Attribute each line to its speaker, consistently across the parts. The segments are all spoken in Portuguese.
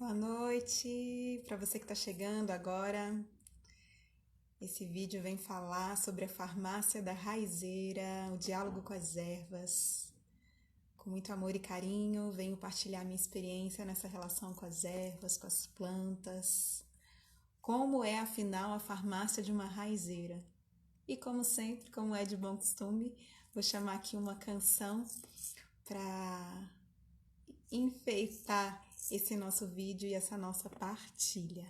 Speaker 1: Boa noite para você que está chegando agora. Esse vídeo vem falar sobre a farmácia da raizeira, o diálogo com as ervas. Com muito amor e carinho, venho partilhar minha experiência nessa relação com as ervas, com as plantas. Como é, afinal, a farmácia de uma raizeira? E como sempre, como é de bom costume, vou chamar aqui uma canção para enfeitar esse nosso vídeo e essa nossa partilha.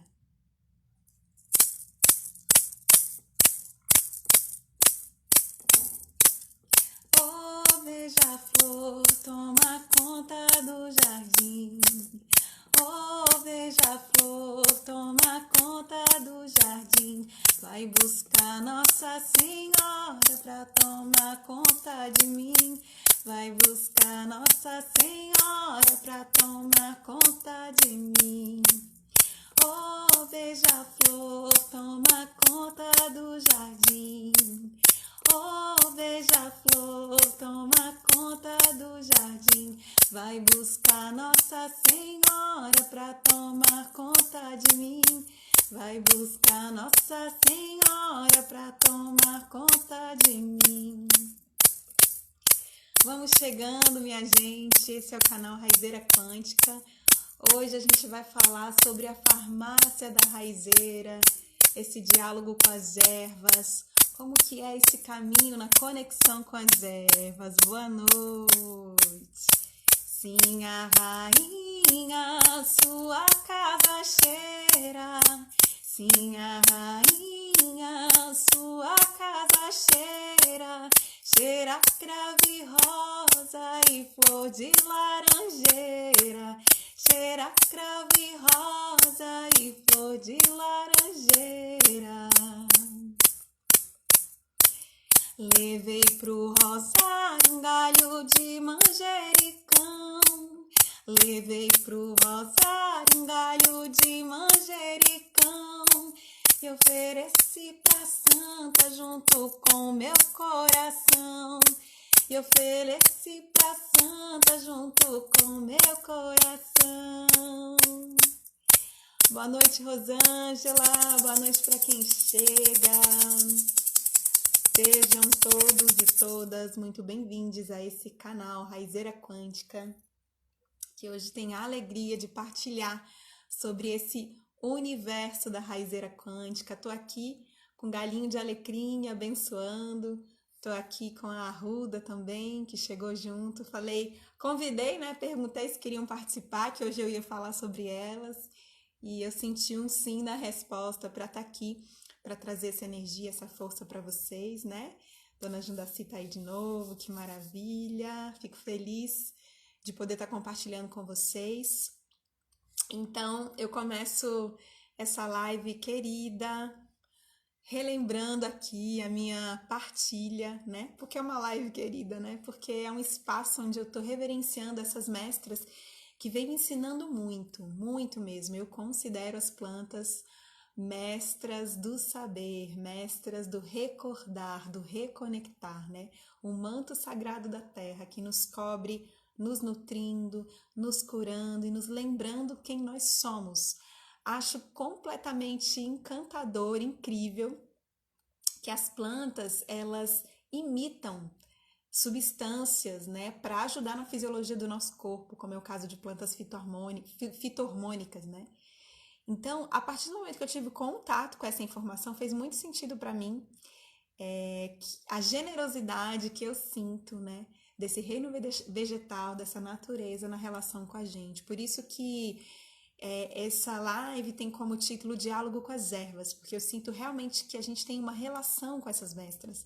Speaker 1: Oh, beija-flor, toma conta do jardim. Oh, beija-flor, toma conta do jardim. Vai buscar Nossa Senhora pra tomar conta de mim. Vai buscar Nossa Senhora pra tomar conta de mim. Oh, beija-flor, toma conta do jardim. Oh, beija-flor, toma conta do jardim. Vai buscar Nossa Senhora pra tomar conta de mim. Vai buscar Nossa Senhora pra tomar conta de mim. Vamos chegando, minha gente. Esse é o canal Raizeira Quântica. Hoje a gente vai falar sobre a farmácia da raizeira, esse diálogo com as ervas, como que é esse caminho na conexão com as ervas. Boa noite. Sim, a rainha, sua casa cheira. Sim, a rainha, sua casa cheira. Cheira cravo rosa e flor de laranjeira. Cheira cravo rosa e flor de laranjeira. Levei pro rosário um galho de manjericão. Levei pro rosário um galho de manjericão. E ofereci pra santa junto com meu coração. E ofereci pra santa junto com meu coração. Boa noite, Rosângela. Boa noite para quem chega. Sejam todos e todas muito bem-vindos a esse canal Raizeira Quântica, que hoje tem a alegria de partilhar sobre esse universo da Raizeira Quântica. Tô aqui com galinho de alecrim abençoando. Tô aqui com a Arruda também, que chegou junto. Convidei, né? Perguntei se queriam participar, que hoje eu ia falar sobre elas. E eu senti um sim na resposta para estar aqui, para trazer essa energia, essa força para vocês, né? Dona Jundaci tá aí de novo, que maravilha. Fico feliz de poder estar compartilhando com vocês. Então, eu começo essa live querida, relembrando aqui a minha partilha, né? Porque é uma live querida, né? Porque é um espaço onde eu tô reverenciando essas mestras que vêm me ensinando muito, muito mesmo. Eu considero as plantas mestras do saber, mestras do recordar, do reconectar, né? O manto sagrado da terra que nos cobre, nos nutrindo, nos curando e nos lembrando quem nós somos. Acho completamente encantador, incrível, que as plantas, elas imitam substâncias, né, para ajudar na fisiologia do nosso corpo, como é o caso de plantas fito-hormônicas, né? Então, a partir do momento que eu tive contato com essa informação, fez muito sentido para mim a generosidade que eu sinto, né, desse reino vegetal, dessa natureza na relação com a gente. Por isso que essa live tem como título Diálogo com as Ervas, porque eu sinto realmente que a gente tem uma relação com essas mestras,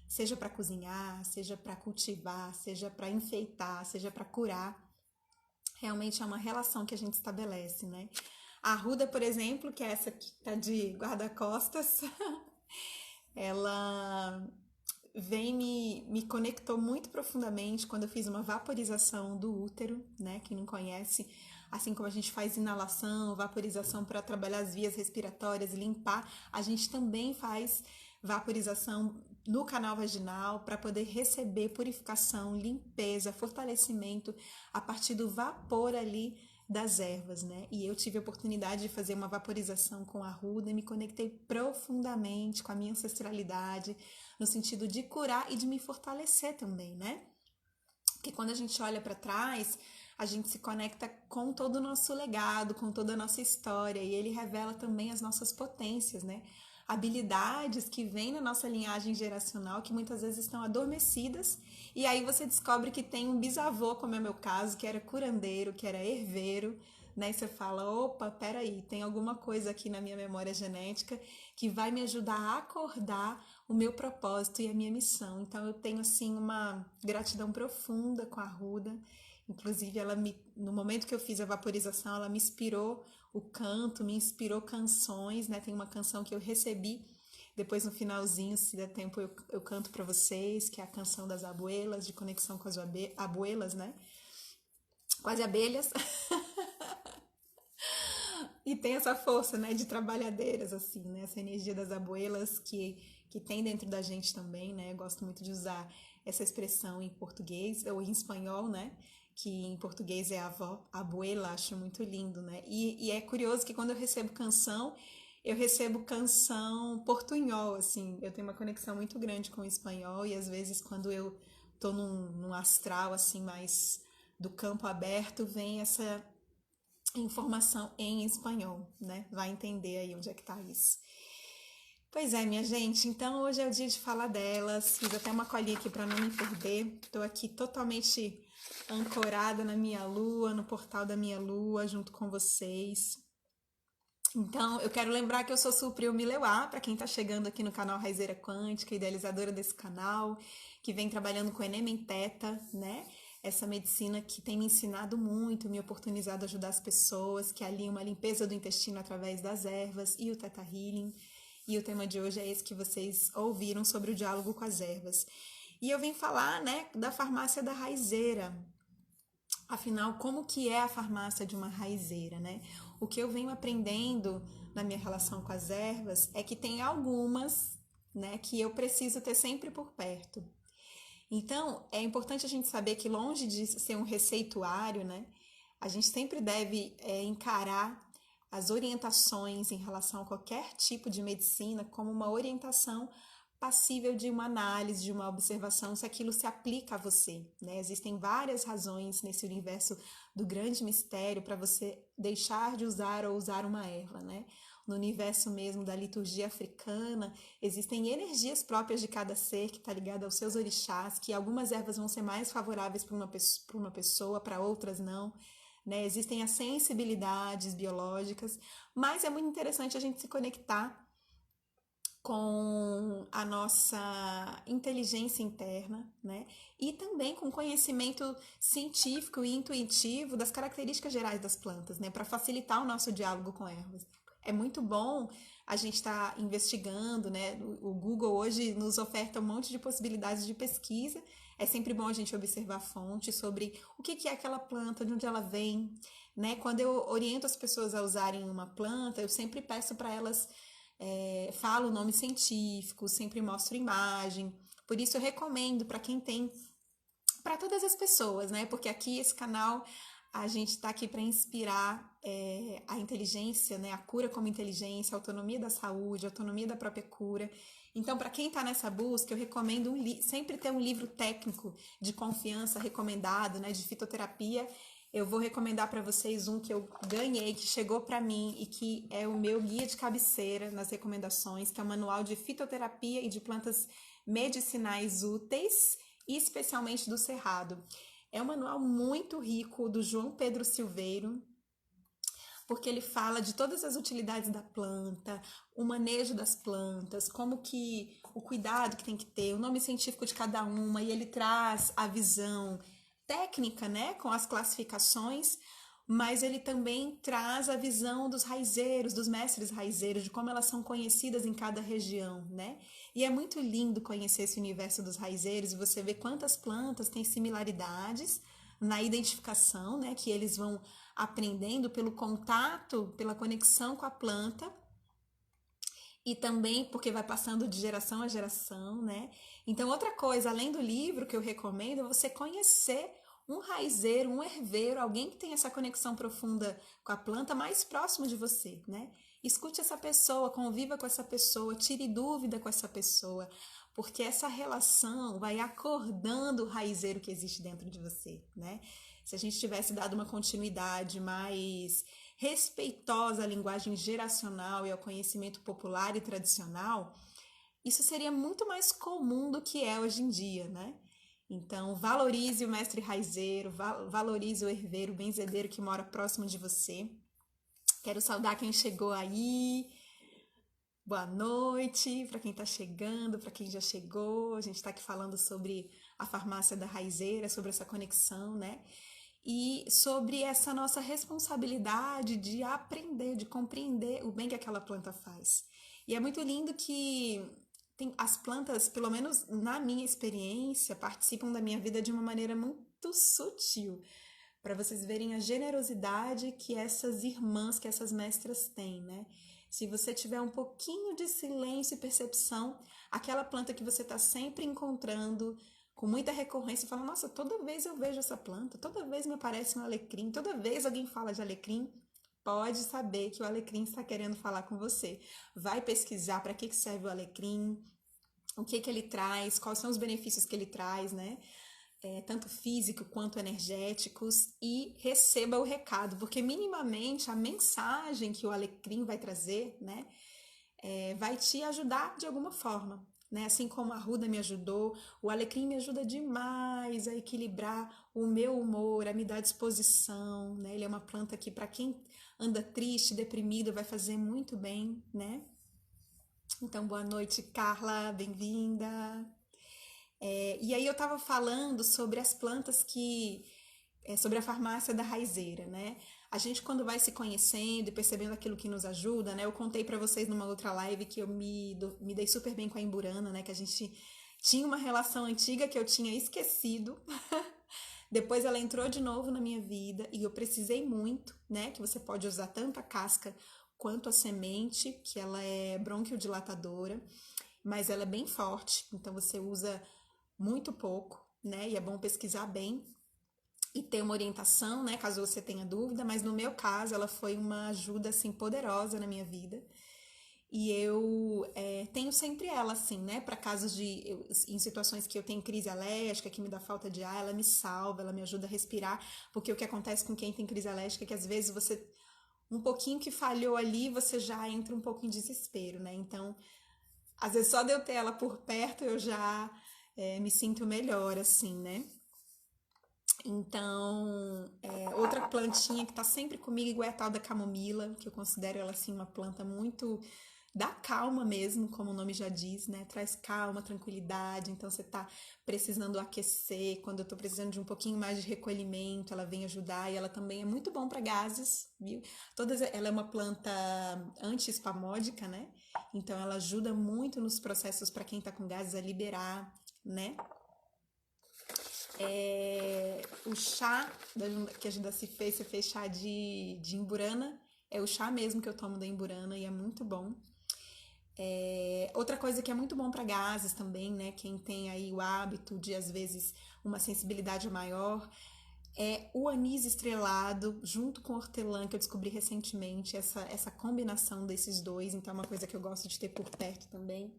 Speaker 1: seja para cozinhar, seja para cultivar, seja para enfeitar, seja para curar. Realmente é uma relação que a gente estabelece, né? A Arruda, por exemplo, que é essa que tá de guarda-costas, ela me conectou muito profundamente quando eu fiz uma vaporização do útero, né? Quem não conhece, assim como a gente faz inalação, vaporização para trabalhar as vias respiratórias e limpar, a gente também faz vaporização no canal vaginal para poder receber purificação, limpeza, fortalecimento a partir do vapor ali das ervas, né? E eu tive a oportunidade de fazer uma vaporização com arruda e me conectei profundamente com a minha ancestralidade, no sentido de curar e de me fortalecer também, né? Porque quando a gente olha para trás, a gente se conecta com todo o nosso legado, com toda a nossa história, e ele revela também as nossas potências, né? Habilidades que vêm na nossa linhagem geracional, que muitas vezes estão adormecidas, e aí você descobre que tem um bisavô, como é o meu caso, que era curandeiro, que era herveiro, né? E você fala, opa, peraí, tem alguma coisa aqui na minha memória genética que vai me ajudar a acordar o meu propósito e a minha missão. Então eu tenho assim uma gratidão profunda com a Arruda. Inclusive, no momento que eu fiz a vaporização, ela me inspirou o canto, me inspirou canções, né? Tem uma canção que eu recebi, depois no finalzinho, se der tempo, eu canto para vocês, que é a canção das abuelas, de conexão com as abuelas, né? Com as abelhas. E tem essa força, né, de trabalhadeiras, assim, né? Essa energia das abuelas que tem dentro da gente também, né? Eu gosto muito de usar essa expressão em português, ou em espanhol, né? Que em português é avó, abuela, acho muito lindo, né? E é curioso que quando eu recebo canção portunhol, assim, eu tenho uma conexão muito grande com o espanhol, e às vezes quando eu tô num astral, assim, mais do campo aberto, vem essa informação em espanhol, né? Vai entender aí onde é que tá isso. Pois é, minha gente, então hoje é o dia de falar delas. Fiz até uma colinha aqui para não me perder. Tô aqui totalmente ancorada na minha lua, no portal da minha lua, junto com vocês. Então, eu quero lembrar que eu sou Supriu Mileuá, para quem tá chegando aqui no canal Raizeira Quântica, idealizadora desse canal, que vem trabalhando com Enemen Theta, né? Essa medicina que tem me ensinado muito, me oportunizado a ajudar as pessoas, que alinha uma limpeza do intestino através das ervas e o Theta Healing. E o tema de hoje é esse que vocês ouviram sobre o diálogo com as ervas. E eu vim falar, né, da farmácia da raizeira. Afinal, como que é a farmácia de uma raizeira, né? O que eu venho aprendendo na minha relação com as ervas é que tem algumas, né, que eu preciso ter sempre por perto. Então, é importante a gente saber que longe de ser um receituário, né, a gente sempre deve encarar as orientações em relação a qualquer tipo de medicina como uma orientação passível de uma análise, de uma observação, se aquilo se aplica a você, né? Existem várias razões nesse universo do grande mistério para você deixar de usar ou usar uma erva, né? No universo mesmo da liturgia africana, existem energias próprias de cada ser que está ligado aos seus orixás, que algumas ervas vão ser mais favoráveis para uma pessoa, para outras não, né? Existem as sensibilidades biológicas, mas é muito interessante a gente se conectar com a nossa inteligência interna, né? E também com conhecimento científico e intuitivo das características gerais das plantas, né? Para facilitar o nosso diálogo com ervas. É muito bom a gente estar investigando, né? O Google hoje nos oferta um monte de possibilidades de pesquisa. É sempre bom a gente observar fontes sobre o que é aquela planta, de onde ela vem, né? Quando eu oriento as pessoas a usarem uma planta, eu sempre peço para elas falo o nome científico, sempre mostro imagem. Por isso eu recomendo para quem tem, para todas as pessoas, né? Porque aqui esse canal a gente está aqui para inspirar a inteligência, né? A cura como inteligência, a autonomia da saúde, a autonomia da própria cura. Então, para quem está nessa busca, eu recomendo sempre ter um livro técnico de confiança recomendado, né? De fitoterapia. Eu vou recomendar para vocês um que eu ganhei, que chegou para mim e que é o meu guia de cabeceira nas recomendações, que é o Manual de Fitoterapia e de Plantas Medicinais Úteis, e especialmente do Cerrado. É um manual muito rico do João Pedro Silveiro, porque ele fala de todas as utilidades da planta, o manejo das plantas, como que o cuidado que tem que ter, o nome científico de cada uma, e ele traz a visão técnica, né, com as classificações, mas ele também traz a visão dos raizeiros, dos mestres raizeiros, de como elas são conhecidas em cada região, né? E é muito lindo conhecer esse universo dos raizeiros e você ver quantas plantas têm similaridades na identificação, né, que eles vão aprendendo pelo contato, pela conexão com a planta, e também porque vai passando de geração a geração, né? Então, outra coisa, além do livro que eu recomendo, é você conhecer um raizeiro, um herveiro, alguém que tem essa conexão profunda com a planta mais próximo de você, né? Escute essa pessoa, conviva com essa pessoa, tire dúvida com essa pessoa, porque essa relação vai acordando o raizeiro que existe dentro de você, né? Se a gente tivesse dado uma continuidade mais respeitosa à linguagem geracional e ao conhecimento popular e tradicional, isso seria muito mais comum do que é hoje em dia, né? Então, valorize o mestre raizeiro, valorize o herveiro, o benzedeiro que mora próximo de você. Quero saudar quem chegou aí. Boa noite para quem está chegando, para quem já chegou. A gente está aqui falando sobre a farmácia da raizeira, sobre essa conexão, né? E sobre essa nossa responsabilidade de aprender, de compreender o bem que aquela planta faz. E é muito lindo que as plantas, pelo menos na minha experiência, participam da minha vida de uma maneira muito sutil, para vocês verem a generosidade que essas irmãs, que essas mestras têm, né? Se você tiver um pouquinho de silêncio e percepção, aquela planta que você está sempre encontrando com muita recorrência, fala, nossa, toda vez eu vejo essa planta, toda vez me aparece um alecrim, toda vez alguém fala de alecrim, pode saber que o alecrim está querendo falar com você. Vai pesquisar para que serve o alecrim, o que ele traz, quais são os benefícios que ele traz, né? Tanto físico quanto energéticos, e receba o recado, porque minimamente a mensagem que o alecrim vai trazer, né, vai te ajudar de alguma forma, né? Assim como a arruda me ajudou, o alecrim me ajuda demais a equilibrar o meu humor, a me dar disposição, né? Ele é uma planta que para quem anda triste, deprimido, vai fazer muito bem, né? Então, boa noite, Carla, bem-vinda. E aí eu estava falando sobre as plantas sobre a farmácia da raizeira, né? A gente quando vai se conhecendo e percebendo aquilo que nos ajuda, né? Eu contei para vocês numa outra live que eu me dei super bem com a Imburana, né? Que a gente tinha uma relação antiga que eu tinha esquecido. Depois ela entrou de novo na minha vida e eu precisei muito, né? Que você pode usar tanto a casca quanto a semente, que ela é bronquiodilatadora, mas ela é bem forte, então você usa muito pouco, né? E é bom pesquisar bem e ter uma orientação, né? Caso você tenha dúvida, mas no meu caso ela foi uma ajuda, assim, poderosa na minha vida. E eu tenho sempre ela, assim, né? Para casos em situações que eu tenho crise alérgica, que me dá falta de ar, ela me salva, ela me ajuda a respirar, porque o que acontece com quem tem crise alérgica é que às vezes você, um pouquinho que falhou ali, você já entra um pouco em desespero, né? Então, às vezes só de eu ter ela por perto, eu já me sinto melhor, assim, né? Então, outra plantinha que tá sempre comigo igual é a tal da camomila, que eu considero ela, assim, uma planta muito dá calma mesmo, como o nome já diz, né? Traz calma, tranquilidade. Então, você tá precisando aquecer. Quando eu tô precisando de um pouquinho mais de recolhimento, ela vem ajudar. E ela também é muito bom para gases, viu? Ela é uma planta anti-espamódica, né? Então, ela ajuda muito nos processos para quem tá com gases a liberar, né? O chá que a Judaci fez, você fez chá de imburana. É o chá mesmo que eu tomo da imburana e é muito bom. Outra coisa que é muito bom para gases também, né? Quem tem aí o hábito de, às vezes, uma sensibilidade maior, é o anis estrelado junto com hortelã, que eu descobri recentemente, essa combinação desses dois. Então é uma coisa que eu gosto de ter por perto também.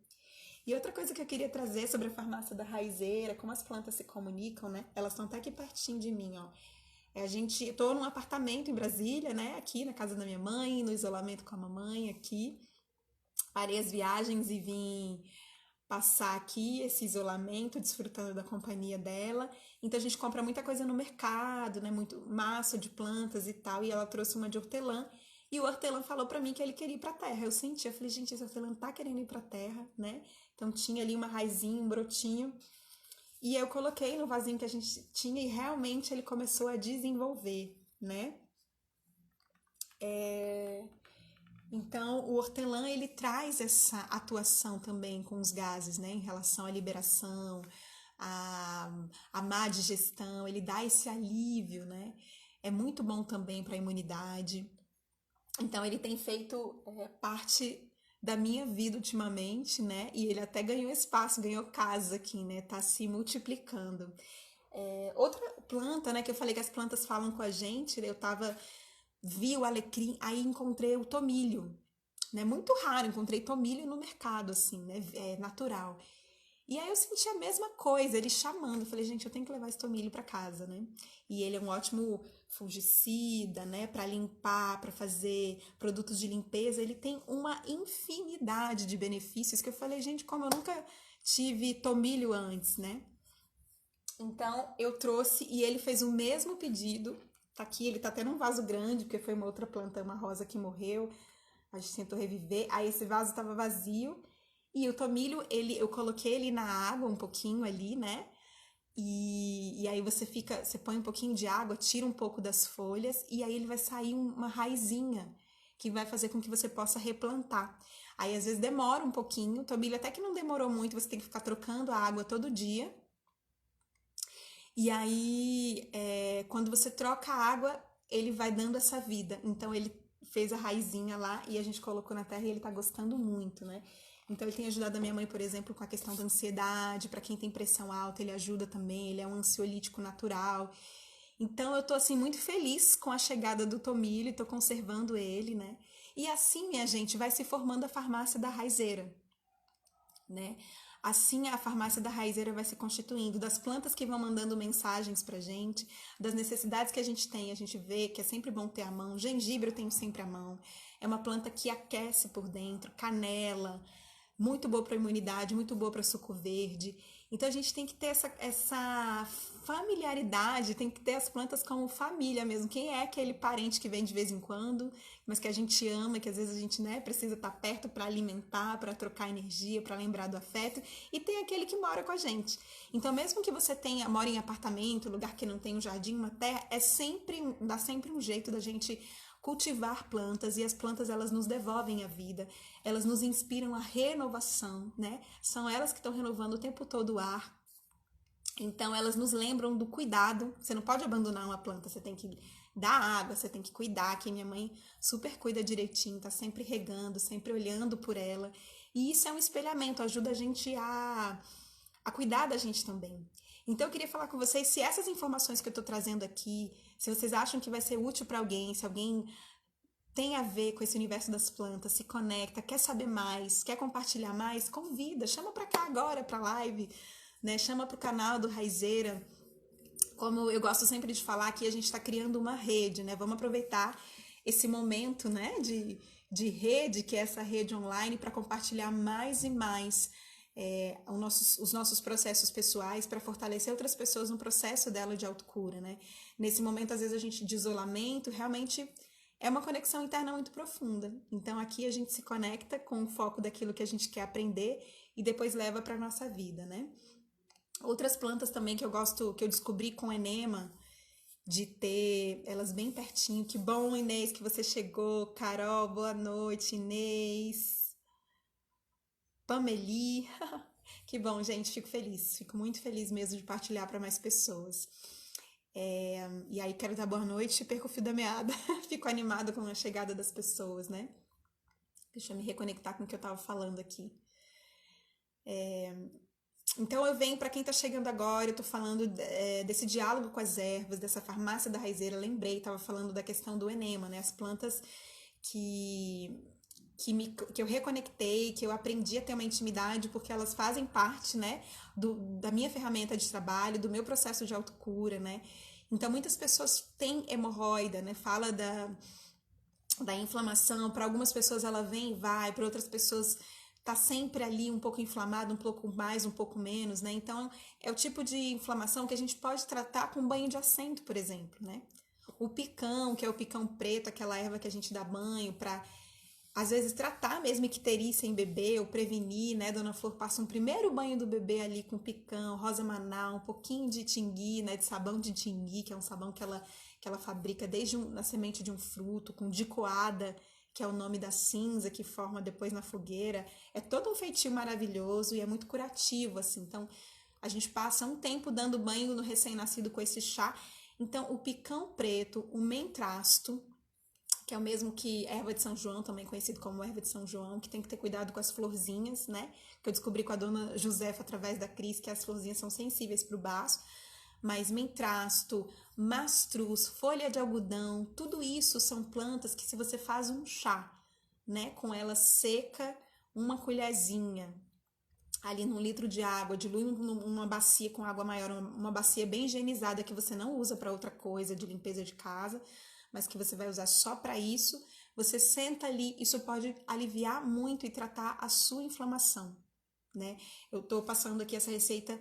Speaker 1: E outra coisa que eu queria trazer sobre a farmácia da raizeira, como as plantas se comunicam, né? Elas estão até aqui pertinho de mim, ó. Eu tô num apartamento em Brasília, né? Aqui na casa da minha mãe, no isolamento com a mamãe aqui. Parei as viagens e vim passar aqui esse isolamento, desfrutando da companhia dela. Então a gente compra muita coisa no mercado, né? Muito massa de plantas e tal. E ela trouxe uma de hortelã. E o hortelã falou pra mim que ele queria ir pra terra. Eu senti, eu falei, gente, esse hortelã tá querendo ir pra terra, né? Então tinha ali uma raizinha, um brotinho. E eu coloquei no vasinho que a gente tinha e realmente ele começou a desenvolver, né? Então, o hortelã, ele traz essa atuação também com os gases, né? Em relação à liberação, à má digestão, ele dá esse alívio, né? É muito bom também para a imunidade. Então, ele tem feito parte da minha vida ultimamente, né? E ele até ganhou espaço, ganhou casa aqui, né? Tá se multiplicando. Outra planta, né, que eu falei que as plantas falam com a gente, vi o alecrim, aí encontrei o tomilho, né, muito raro, encontrei tomilho no mercado, assim, né, natural. E aí eu senti a mesma coisa, ele chamando, eu falei, gente, eu tenho que levar esse tomilho para casa, né? E ele é um ótimo fungicida, né, para limpar, para fazer produtos de limpeza, ele tem uma infinidade de benefícios que eu falei, gente, como eu nunca tive tomilho antes, né? Então eu trouxe e ele fez o mesmo pedido. Tá aqui, ele tá até num vaso grande, porque foi uma outra planta, uma rosa que morreu. A gente tentou reviver. Aí esse vaso estava vazio. E o tomilho, eu coloquei ele na água um pouquinho ali, né? E aí você põe um pouquinho de água, tira um pouco das folhas, e aí ele vai sair uma raizinha que vai fazer com que você possa replantar. Aí às vezes demora um pouquinho, o tomilho até que não demorou muito, você tem que ficar trocando a água todo dia. E aí, quando você troca a água, ele vai dando essa vida. Então, ele fez a raizinha lá e a gente colocou na terra e ele tá gostando muito, né? Então, ele tem ajudado a minha mãe, por exemplo, com a questão da ansiedade. Para quem tem pressão alta, ele ajuda também. Ele é um ansiolítico natural. Então, eu tô, assim, muito feliz com a chegada do tomilho e tô conservando ele, né? E assim, minha gente, vai se formando a farmácia da raizeira, né? Assim a farmácia da raizeira vai se constituindo, das plantas que vão mandando mensagens pra gente, das necessidades que a gente vê que é sempre bom ter à mão. Gengibre eu tenho sempre à mão. É uma planta que aquece por dentro, canela, muito boa para imunidade, muito boa para suco verde. Então a gente tem que ter essa familiaridade, tem que ter as plantas como família mesmo. Quem é aquele parente que vem de vez em quando, mas que a gente ama, que às vezes a gente, né, precisa estar perto para alimentar, para trocar energia, para lembrar do afeto, e tem aquele que mora com a gente. Então mesmo que você mora em apartamento, lugar que não tem um jardim, uma terra, dá sempre um jeito da gente cultivar plantas, e as plantas elas nos devolvem a vida, elas nos inspiram a renovação, né? São elas que estão renovando o tempo todo o ar. Então elas nos lembram do cuidado. Você não pode abandonar uma planta, você tem que dar água, você tem que cuidar, que minha mãe super cuida direitinho, tá sempre regando, sempre olhando por ela. E isso é um espelhamento, ajuda a gente a cuidar da gente também. Então eu queria falar com vocês se essas informações que eu tô trazendo aqui, se vocês acham que vai ser útil para alguém, se alguém tem a ver com esse universo das plantas, se conecta, quer saber mais, quer compartilhar mais, convida, chama para cá agora, para live, né? Chama para o canal do Raizeira. Como eu gosto sempre de falar, aqui a gente está criando uma rede, né? Vamos aproveitar esse momento, né, de rede, que é essa rede online, para compartilhar mais e mais os nossos processos pessoais, para fortalecer outras pessoas no processo dela de autocura, né? Nesse momento, às vezes, a gente de isolamento, realmente é uma conexão interna muito profunda. Então, aqui a gente se conecta com o foco daquilo que a gente quer aprender e depois leva para a nossa vida, né? Outras plantas também que eu gosto, que eu descobri com enema, de ter elas bem pertinho. Que bom, Inês, que você chegou. Carol, boa noite, Inês. Pameli. Que bom, gente, fico feliz. Fico muito feliz mesmo de partilhar para mais pessoas. E aí quero dar boa noite e perco o fio da meada. Fico animada com a chegada das pessoas, né? Deixa eu me reconectar com o que eu estava falando aqui. Então eu venho para quem está chegando agora, eu estou falando desse diálogo com as ervas, dessa farmácia da raizeira, lembrei, estava falando da questão do enema, né? As plantas que eu reconectei, que eu aprendi a ter uma intimidade, porque elas fazem parte, né, da minha ferramenta de trabalho, do meu processo de autocura, né? Então muitas pessoas têm hemorroida, né? Fala da inflamação, para algumas pessoas ela vem e vai, para outras pessoas tá sempre ali um pouco inflamado, um pouco mais, um pouco menos, né? Então é o tipo de inflamação que a gente pode tratar com banho de assento, por exemplo, né? O picão, que é o picão preto, aquela erva que a gente dá banho para às vezes tratar mesmo icterícia em bebê ou prevenir, né? Dona Flor passa um primeiro banho do bebê ali com picão, rosa manal, um pouquinho de tingui, né? De sabão de tingui, que é um sabão que ela fabrica desde a semente de um fruto, com dicoada, que é o nome da cinza que forma depois na fogueira. É todo um feitio maravilhoso e é muito curativo, assim. Então, a gente passa um tempo dando banho no recém-nascido com esse chá. Então, o picão preto, o mentrasto, que é o mesmo que erva de São João, também conhecido como erva de São João, que tem que ter cuidado com as florzinhas, né? Que eu descobri com a dona Josefa, através da Cris, que as florzinhas são sensíveis para o baço. mas mentrasto, mastruz, folha de algodão, tudo isso são plantas que se você faz um chá, né, com ela seca, uma colherzinha, ali num litro de água, dilui numa bacia com água maior, uma bacia bem higienizada que você não usa para outra coisa de limpeza de casa, mas que você vai usar só para isso. Você senta ali, isso pode aliviar muito e tratar a sua inflamação, né? Eu tô passando aqui essa receita,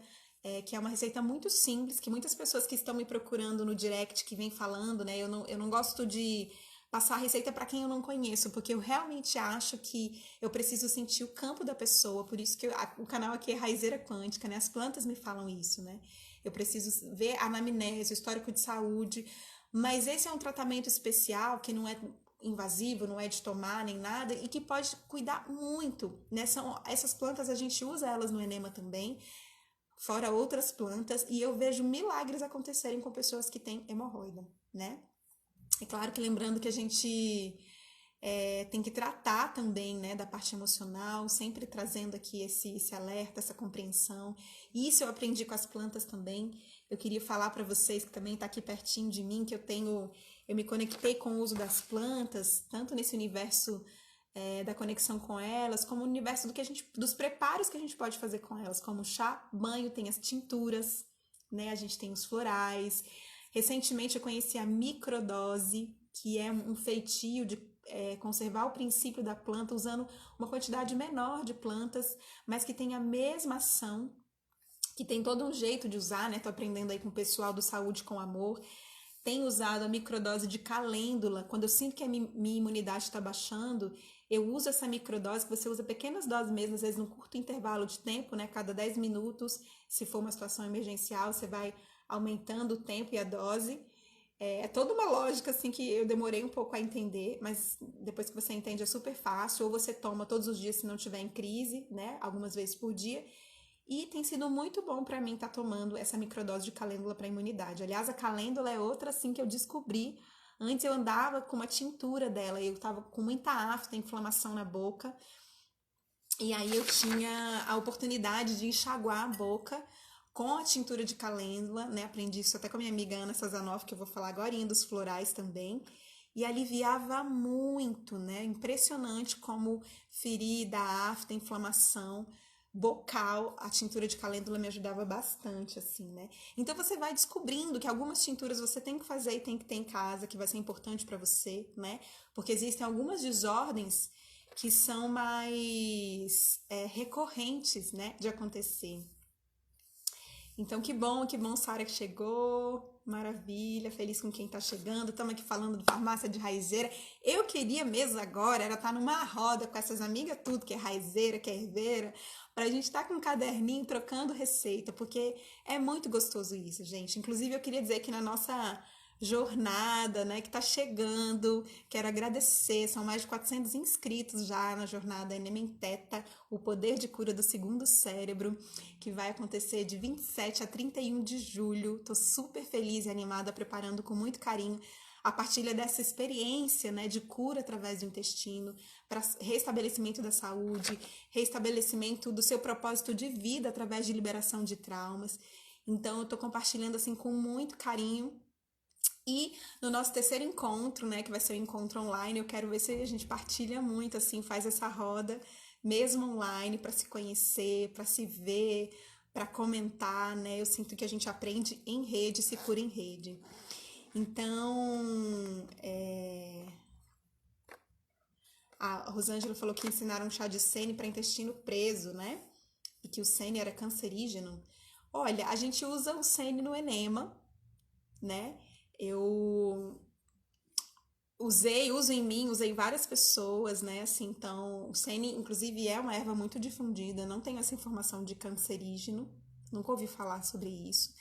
Speaker 1: que é uma receita muito simples, que muitas pessoas que estão me procurando no direct, que vem falando, né? Eu não gosto de passar a receita para quem eu não conheço, porque eu realmente acho que eu preciso sentir o campo da pessoa, por isso que o canal aqui é Raizeira Quântica, né? As plantas me falam isso, né? Eu preciso ver a anamnese, o histórico de saúde, mas esse é um tratamento especial que não é invasivo, não é de tomar nem nada e que pode cuidar muito, né? Essas plantas a gente usa elas no enema também, fora outras plantas, e eu vejo milagres acontecerem com pessoas que têm hemorroida, né? É claro que lembrando que a gente tem que tratar também, né, da parte emocional, sempre trazendo aqui esse alerta, essa compreensão. Isso eu aprendi com as plantas também. Eu queria falar para vocês que também está aqui pertinho de mim, que eu me conectei com o uso das plantas, tanto nesse universo da conexão com elas, como no universo dos preparos que a gente pode fazer com elas, como chá, banho, tem as tinturas, né? A gente tem os florais. Recentemente eu conheci a microdose, que é um feitio de conservar o princípio da planta usando uma quantidade menor de plantas, mas que tem a mesma ação, que tem todo um jeito de usar, né? Tô aprendendo aí com o pessoal do Saúde com Amor. Tenho usado a microdose de calêndula. Quando eu sinto que a minha imunidade está baixando, eu uso essa microdose, que você usa pequenas doses mesmo, às vezes num curto intervalo de tempo, né? Cada 10 minutos, se for uma situação emergencial, você vai aumentando o tempo e a dose. É toda uma lógica, assim, que eu demorei um pouco a entender, mas depois que você entende é super fácil. Ou você toma todos os dias se não tiver em crise, né? Algumas vezes por dia. E tem sido muito bom para mim estar tomando essa microdose de calêndula para imunidade. Aliás, a calêndula é outra assim que eu descobri. Antes eu andava com uma tintura dela, eu tava com muita afta, inflamação na boca. E aí eu tinha a oportunidade de enxaguar a boca com a tintura de calêndula, né? Aprendi isso até com a minha amiga Ana Sazanoff, que eu vou falar agora, dos florais também. E aliviava muito, né? Impressionante como ferida, afta, inflamação bocal, a tintura de calêndula me ajudava bastante, assim, né? Então você vai descobrindo que algumas tinturas você tem que fazer e tem que ter em casa, que vai ser importante para você, né? Porque existem algumas desordens que são mais recorrentes, né, de acontecer. Então, que bom, Sara, que chegou. Maravilha, feliz com quem tá chegando. Estamos aqui falando de farmácia de raizeira. Eu queria mesmo agora, era estar numa roda com essas amigas tudo, que é raizeira, que é herveira, pra gente estar com um caderninho trocando receita, porque é muito gostoso isso, gente. Inclusive, eu queria dizer que na nossa jornada, né, que tá chegando, quero agradecer, são mais de 400 inscritos já na jornada Enem Teta, o poder de cura do segundo cérebro, que vai acontecer de 27 a 31 de julho. Tô super feliz e animada, preparando com muito carinho a partilha dessa experiência, né, de cura através do intestino, para restabelecimento da saúde, restabelecimento do seu propósito de vida através de liberação de traumas. Então, eu tô compartilhando assim com muito carinho. E no nosso terceiro encontro, né, que vai ser o encontro online, eu quero ver se a gente partilha muito, assim, faz essa roda, mesmo online, para se conhecer, para se ver, para comentar, né? Eu sinto que a gente aprende em rede, se cura em rede. Então, a Rosângela falou que ensinaram chá de sene para intestino preso, né? E que o sene era cancerígeno. Olha, a gente usa o sene no enema, né? Eu uso em mim, usei várias pessoas, né? Assim, então, o sene, inclusive, é uma erva muito difundida, não tenho essa informação de cancerígeno, nunca ouvi falar sobre isso.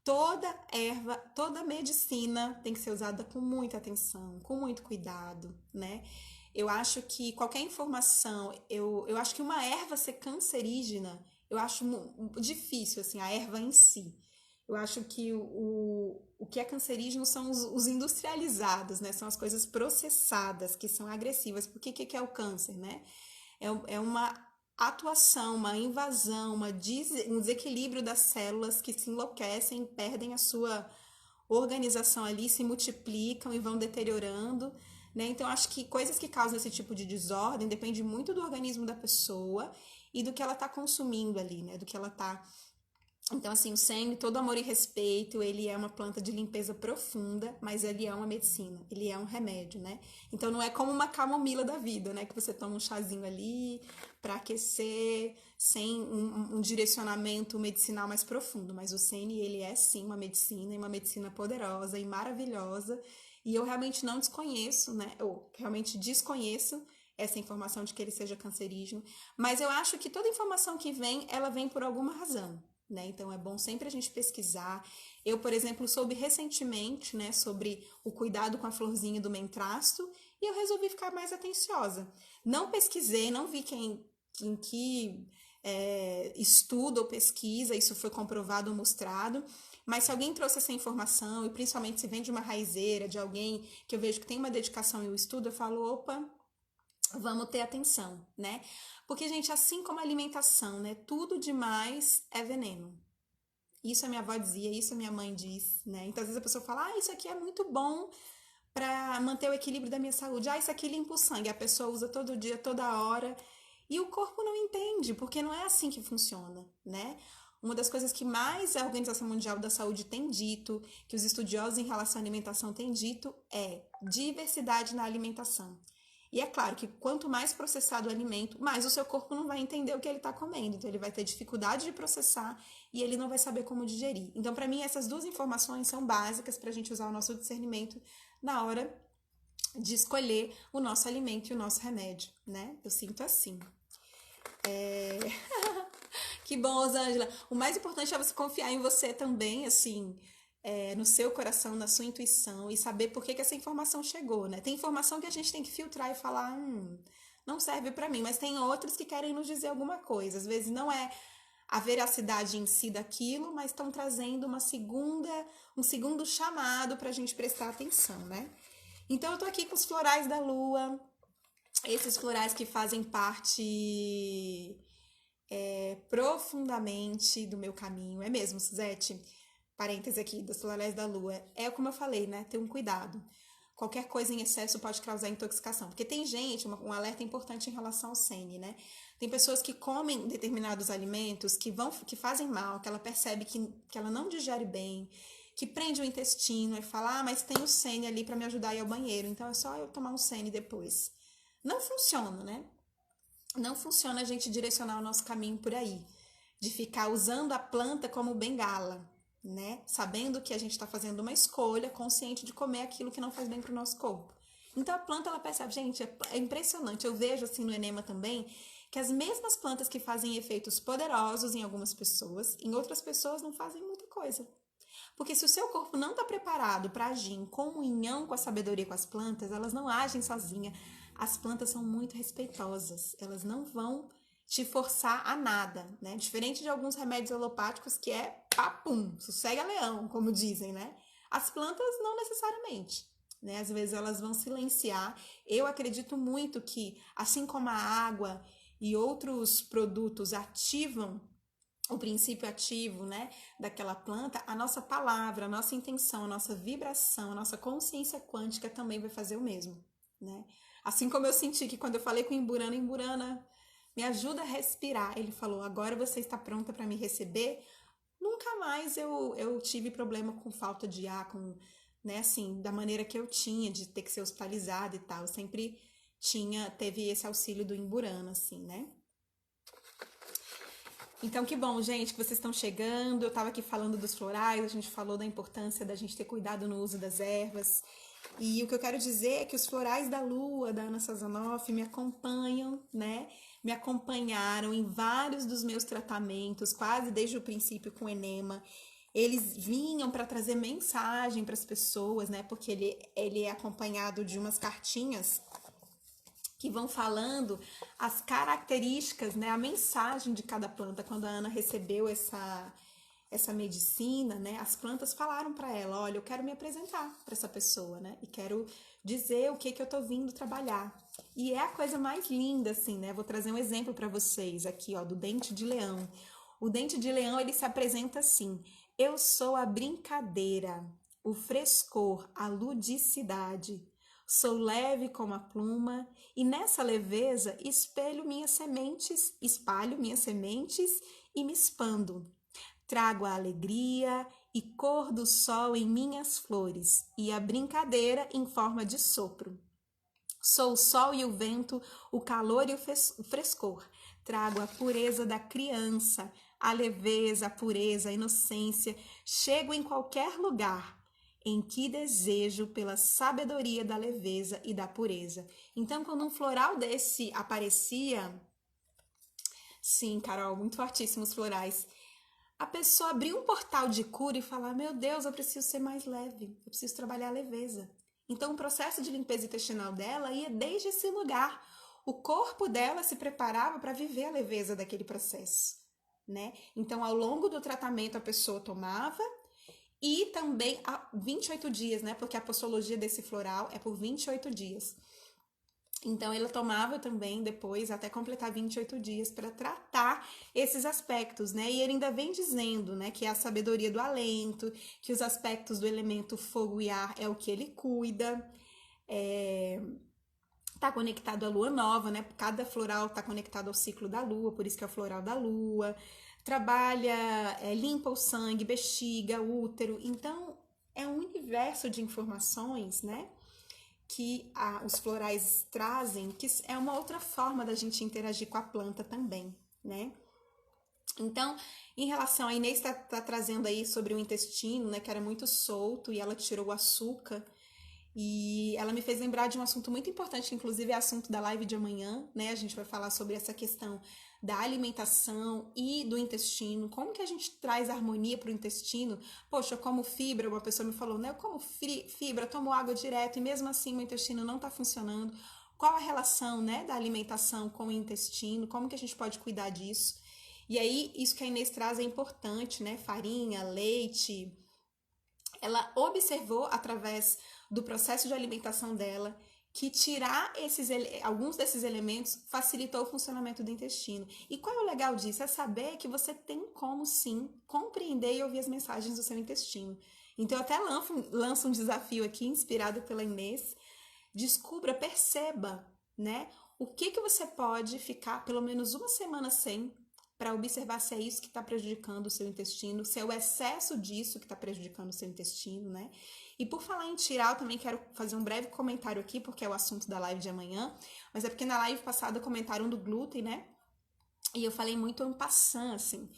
Speaker 1: Toda erva, toda medicina tem que ser usada com muita atenção, com muito cuidado, né? Eu acho que qualquer informação, eu acho que uma erva ser cancerígena, eu acho difícil, assim, a erva em si. Eu acho que o que é cancerígeno são os industrializados, né? São as coisas processadas, que são agressivas. Porque que é o câncer, né? É uma atuação, uma invasão, um desequilíbrio das células que se enlouquecem, perdem a sua organização ali, se multiplicam e vão deteriorando, né? Então, acho que coisas que causam esse tipo de desordem depende muito do organismo da pessoa e do que ela está consumindo ali, né? Do que ela está. Então, assim, o sene, todo amor e respeito, ele é uma planta de limpeza profunda, mas ele é uma medicina, ele é um remédio, né? Então, não é como uma camomila da vida, né? Que você toma um chazinho ali para aquecer, sem um direcionamento medicinal mais profundo. Mas o sene, ele é sim uma medicina, e uma medicina poderosa e maravilhosa. E eu realmente não desconheço, né? Eu realmente desconheço essa informação de que ele seja cancerígeno. Mas eu acho que toda informação que vem, ela vem por alguma razão. Né? Então é bom sempre a gente pesquisar. Eu, por exemplo, soube recentemente, né, sobre o cuidado com a florzinha do mentrasto e eu resolvi ficar mais atenciosa. Não pesquisei, não vi em que estudo ou pesquisa isso foi comprovado ou mostrado, mas se alguém trouxe essa informação, e principalmente se vem de uma raizeira, de alguém que eu vejo que tem uma dedicação e o estudo, eu falo, opa, vamos ter atenção, né? Porque, gente, assim como a alimentação, né? Tudo demais é veneno. Isso a minha avó dizia, isso a minha mãe diz, né? Então, às vezes a pessoa fala, isso aqui é muito bom para manter o equilíbrio da minha saúde. Isso aqui limpa o sangue. A pessoa usa todo dia, toda hora. E o corpo não entende, porque não é assim que funciona, né? Uma das coisas que mais a Organização Mundial da Saúde tem dito, que os estudiosos em relação à alimentação têm dito, é diversidade na alimentação. E é claro que quanto mais processado o alimento, mais o seu corpo não vai entender o que ele está comendo. Então, ele vai ter dificuldade de processar e ele não vai saber como digerir. Então, para mim, essas duas informações são básicas para a gente usar o nosso discernimento na hora de escolher o nosso alimento e o nosso remédio, né? Eu sinto assim. Que bom, Rosângela. O mais importante é você confiar em você também, assim, no seu coração, na sua intuição e saber por que essa informação chegou, né? Tem informação que a gente tem que filtrar e falar, não serve para mim, mas tem outros que querem nos dizer alguma coisa. Às vezes não é a veracidade em si daquilo, mas estão trazendo um segundo chamado para a gente prestar atenção, né? Então eu tô aqui com os florais da lua, esses florais que fazem parte profundamente do meu caminho. É mesmo, Suzete? Parêntese aqui, dos florais da lua. É como eu falei, né? Ter um cuidado. Qualquer coisa em excesso pode causar intoxicação. Porque tem gente, um alerta importante em relação ao sene, né? Tem pessoas que comem determinados alimentos que fazem mal, que ela percebe que ela não digere bem, que prende o intestino e fala, mas tem o sene ali para me ajudar a ir ao banheiro, então é só eu tomar um sene depois. Não funciona, né? Não funciona a gente direcionar o nosso caminho por aí, de ficar usando a planta como bengala, né? Sabendo que a gente está fazendo uma escolha consciente de comer aquilo que não faz bem para o nosso corpo. Então a planta, ela percebe, gente, é impressionante. Eu vejo assim no enema também que as mesmas plantas que fazem efeitos poderosos em algumas pessoas, em outras pessoas não fazem muita coisa. Porque se o seu corpo não está preparado para agir em comunhão com a sabedoria com as plantas, elas não agem sozinhas. As plantas são muito respeitosas, elas não vão te forçar a nada, né? Diferente de alguns remédios alopáticos que é papum, sossega leão, como dizem, né? As plantas não necessariamente, né? Às vezes elas vão silenciar. Eu acredito muito que, assim como a água e outros produtos ativam o princípio ativo, né, daquela planta, a nossa palavra, a nossa intenção, a nossa vibração, a nossa consciência quântica também vai fazer o mesmo, né? Assim como eu senti que quando eu falei com o Imburana, me ajuda a respirar. Ele falou, agora você está pronta para me receber? Nunca mais eu tive problema com falta de ar, né, assim, da maneira que eu tinha, de ter que ser hospitalizada e tal. Eu sempre teve esse auxílio do Imburana, assim, né? Então, que bom, gente, que vocês estão chegando. Eu estava aqui falando dos florais, a gente falou da importância da gente ter cuidado no uso das ervas. E o que eu quero dizer é que os florais da lua, da Ana Sazanoff, me acompanham, né? Me acompanharam em vários dos meus tratamentos, quase desde o princípio com enema. Eles vinham para trazer mensagem para as pessoas, né? Porque ele é acompanhado de umas cartinhas que vão falando as características, né, a mensagem de cada planta. Quando a Ana recebeu essa medicina, né, as plantas falaram para ela, olha, eu quero me apresentar para essa pessoa, né, e quero dizer o que eu tô vindo trabalhar. E é a coisa mais linda, assim, né? Vou trazer um exemplo para vocês aqui, ó, do dente de leão. O dente de leão, ele se apresenta assim: eu sou a brincadeira, o frescor, a ludicidade. Sou leve como a pluma e nessa leveza espalho minhas sementes e me expando. Trago a alegria e cor do sol em minhas flores e a brincadeira em forma de sopro. Sou o sol e o vento, o calor e o frescor. Trago a pureza da criança, a leveza, a pureza, a inocência. Chego em qualquer lugar em que desejo pela sabedoria da leveza e da pureza. Então, quando um floral desse aparecia, sim, Carol, muito fortíssimos florais, a pessoa abrir um portal de cura e falar: meu Deus, eu preciso ser mais leve, eu preciso trabalhar a leveza. Então, o processo de limpeza intestinal dela ia desde esse lugar. O corpo dela se preparava para viver a leveza daquele processo, né? Então, ao longo do tratamento, a pessoa tomava e também há 28 dias, né? Porque a postologia desse floral é por 28 dias. Então, ela tomava também depois, até completar 28 dias, para tratar esses aspectos, né? E ele ainda vem dizendo, né, que é a sabedoria do alento, que os aspectos do elemento fogo e ar é o que ele cuida, tá conectado à lua nova, né? Cada floral tá conectado ao ciclo da lua, por isso que é o floral da lua. Trabalha, limpa o sangue, bexiga, útero. Então, é um universo de informações, né? Que os florais trazem, que é uma outra forma da gente interagir com a planta também, né? Então, em relação a Inês tá trazendo aí sobre o intestino, né, que era muito solto e ela tirou o açúcar, e ela me fez lembrar de um assunto muito importante, que inclusive é assunto da live de amanhã, né? A gente vai falar sobre essa questão da alimentação e do intestino, como que a gente traz harmonia para o intestino. Poxa, eu como fibra, uma pessoa me falou, né? Eu como fibra, tomo água direto e mesmo assim meu intestino não está funcionando. Qual a relação, né, da alimentação com o intestino? Como que a gente pode cuidar disso? E aí, isso que a Inês traz é importante, né? Farinha, leite. Ela observou através do processo de alimentação dela que tirar alguns desses elementos facilitou o funcionamento do intestino. E qual é o legal disso? É saber que você tem como sim compreender e ouvir as mensagens do seu intestino. Então eu até lanço um desafio aqui, inspirado pela Inês. Descubra, perceba, né? O que você pode ficar pelo menos uma semana sem, para observar se é isso que está prejudicando o seu intestino, se é o excesso disso que está prejudicando o seu intestino, né? E por falar em tirar, eu também quero fazer um breve comentário aqui, porque é o assunto da live de amanhã, mas é porque na live passada comentaram do glúten, né? E eu falei muito en passant, assim.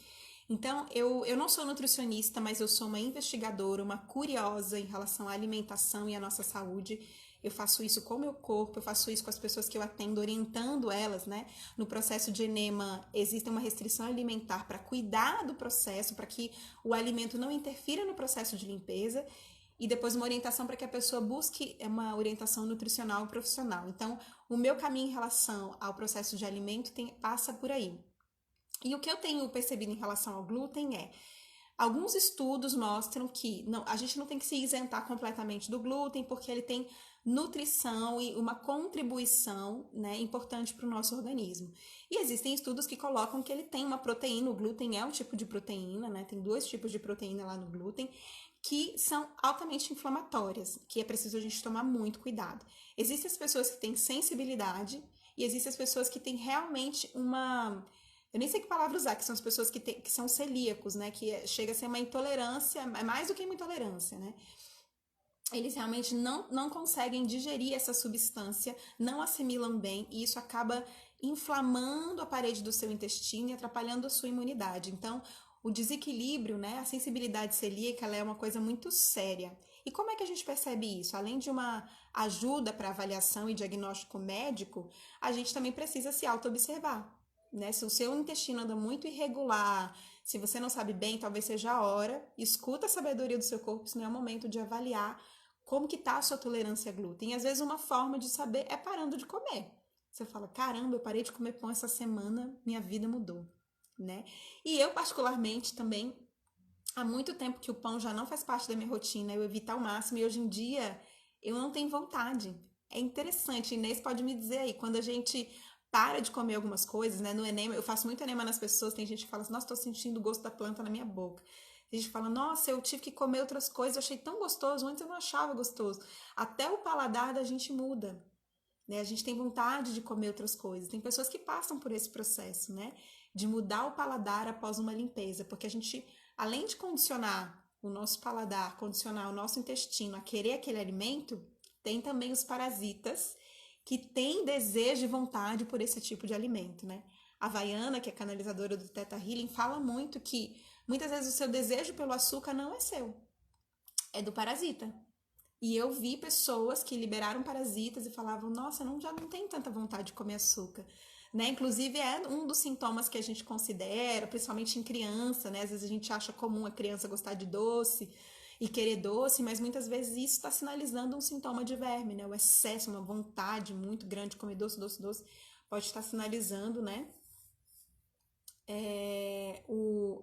Speaker 1: Então, eu não sou nutricionista, mas eu sou uma investigadora, uma curiosa em relação à alimentação e à nossa saúde. Eu faço isso com o meu corpo, eu faço isso com as pessoas que eu atendo, orientando elas, né? No processo de enema, existe uma restrição alimentar para cuidar do processo, para que o alimento não interfira no processo de limpeza, e depois uma orientação para que a pessoa busque uma orientação nutricional profissional. Então, o meu caminho em relação ao processo de alimento passa por aí. E o que eu tenho percebido em relação ao glúten é, alguns estudos mostram que a gente não tem que se isentar completamente do glúten, porque ele tem nutrição e uma contribuição, né, importante para o nosso organismo. E existem estudos que colocam que ele tem uma proteína, o glúten é um tipo de proteína, né, tem 2 tipos de proteína lá no glúten, que são altamente inflamatórias, que é preciso a gente tomar muito cuidado. Existem as pessoas que têm sensibilidade e existem as pessoas que têm realmente uma... Eu nem sei que palavra usar, que são as pessoas que são celíacos, né? Que chega a ser uma intolerância, é mais do que uma intolerância, né? Eles realmente não conseguem digerir essa substância, não assimilam bem, e isso acaba inflamando a parede do seu intestino e atrapalhando a sua imunidade. Então, o desequilíbrio, né? A sensibilidade celíaca, ela é uma coisa muito séria. E como é que a gente percebe isso? Além de uma ajuda para avaliação e diagnóstico médico, a gente também precisa se auto-observar. Né? Se o seu intestino anda muito irregular, se você não sabe bem, talvez seja a hora, escuta a sabedoria do seu corpo, se não é o momento de avaliar como que tá a sua tolerância a glúten. E às vezes uma forma de saber é parando de comer. Você fala, caramba, eu parei de comer pão essa semana, minha vida mudou, né? E eu particularmente também, há muito tempo que o pão já não faz parte da minha rotina, eu evito ao máximo, e hoje em dia eu não tenho vontade. É interessante, Inês pode me dizer aí, quando a gente para de comer algumas coisas, né? No enema, eu faço muito enema nas pessoas, tem gente que fala assim, nossa, tô sentindo o gosto da planta na minha boca. Tem gente que fala, nossa, eu tive que comer outras coisas, eu achei tão gostoso, antes eu não achava gostoso. Até o paladar da gente muda, né? A gente tem vontade de comer outras coisas. Tem pessoas que passam por esse processo, né? De mudar o paladar após uma limpeza, porque a gente, além de condicionar o nosso paladar, condicionar o nosso intestino a querer aquele alimento, tem também os parasitas que têm desejo e vontade por esse tipo de alimento, né? A Vaiana, que é canalizadora do Theta Healing, fala muito que muitas vezes o seu desejo pelo açúcar não é seu, é do parasita. E eu vi pessoas que liberaram parasitas e falavam, nossa, já não tenho tanta vontade de comer açúcar. Né? Inclusive é um dos sintomas que a gente considera, principalmente em criança, né? Às vezes a gente acha comum a criança gostar de doce e querer doce, mas muitas vezes isso está sinalizando um sintoma de verme, né? O excesso, uma vontade muito grande de comer doce, doce, doce, pode estar sinalizando, né?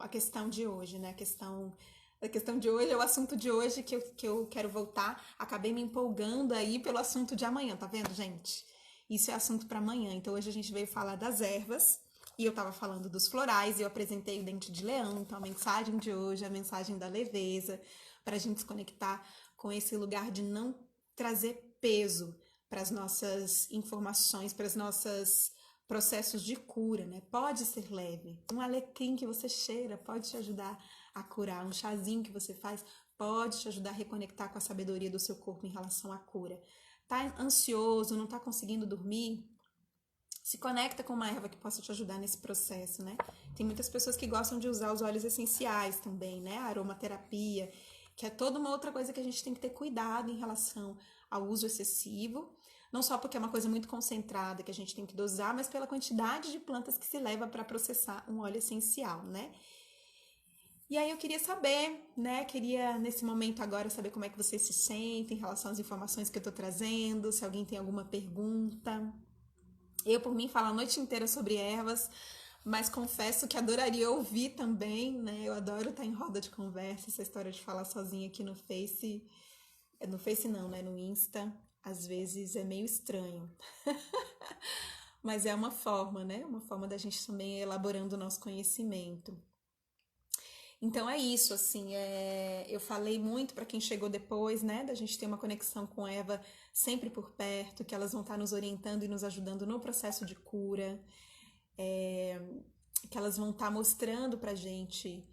Speaker 1: A questão de hoje, né? A questão de hoje é o assunto de hoje que eu quero voltar. Acabei me empolgando aí pelo assunto de amanhã, tá vendo, gente? Isso é assunto para amanhã. Então hoje a gente veio falar das ervas e eu tava falando dos florais e eu apresentei o dente de leão. Então a mensagem de hoje é a mensagem da leveza, para a gente se conectar com esse lugar de não trazer peso para as nossas informações, para os nossos processos de cura, né? Pode ser leve. Um alecrim que você cheira pode te ajudar a curar. Um chazinho que você faz pode te ajudar a reconectar com a sabedoria do seu corpo em relação à cura. Tá ansioso, não tá conseguindo dormir? Se conecta com uma erva que possa te ajudar nesse processo, né? Tem muitas pessoas que gostam de usar os óleos essenciais também, né? A aromaterapia, que é toda uma outra coisa que a gente tem que ter cuidado em relação ao uso excessivo. Não só porque é uma coisa muito concentrada que a gente tem que dosar, mas pela quantidade de plantas que se leva para processar um óleo essencial, né? E aí eu queria saber, né? Queria nesse momento agora saber como é que vocês se sentem em relação às informações que eu tô trazendo, se alguém tem alguma pergunta. Eu, por mim, falo a noite inteira sobre ervas, mas confesso que adoraria ouvir também, né? Eu adoro estar em roda de conversa, essa história de falar sozinha aqui no Face. No Face não, né? No Insta, às vezes é meio estranho. Mas é uma forma, né? Uma forma da gente também ir elaborando o nosso conhecimento. Então é isso, assim, eu falei muito para quem chegou depois, né, da gente ter uma conexão com Eva sempre por perto, que elas vão estar nos orientando e nos ajudando no processo de cura, que elas vão estar mostrando pra gente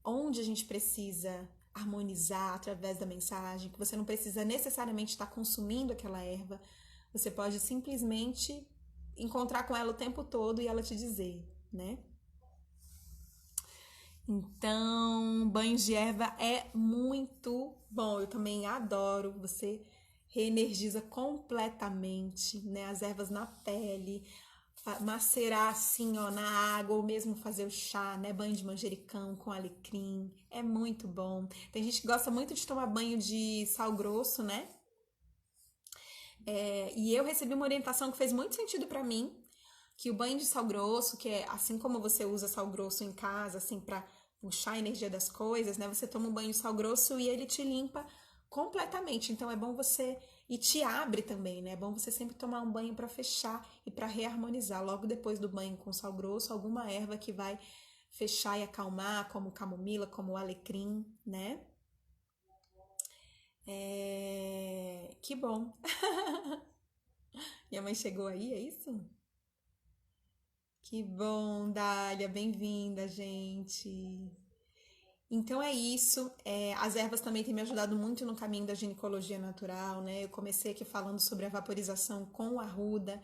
Speaker 1: onde a gente precisa harmonizar através da mensagem, que você não precisa necessariamente estar consumindo aquela erva, você pode simplesmente encontrar com ela o tempo todo e ela te dizer, né? Então, banho de erva é muito bom. Eu também adoro. Você reenergiza completamente, né? As ervas na pele, macerar assim, ó, na água, ou mesmo fazer o chá, né? Banho de manjericão com alecrim. É muito bom. Tem gente que gosta muito de tomar banho de sal grosso, né? E eu recebi uma orientação que fez muito sentido pra mim, que o banho de sal grosso, que é assim como você usa sal grosso em casa, assim, pra puxar a energia das coisas, né? Você toma um banho de sal grosso e ele te limpa completamente. Então é bom você e te abre também, né? É bom você sempre tomar um banho para fechar e para reharmonizar. Logo depois do banho com sal grosso, alguma erva que vai fechar e acalmar, como camomila, como alecrim, né? Que bom. Minha mãe chegou aí, é isso? Que bom, Dália, bem-vinda, gente. Então é isso. As ervas também têm me ajudado muito no caminho da ginecologia natural, né? Eu comecei aqui falando sobre a vaporização com a arruda,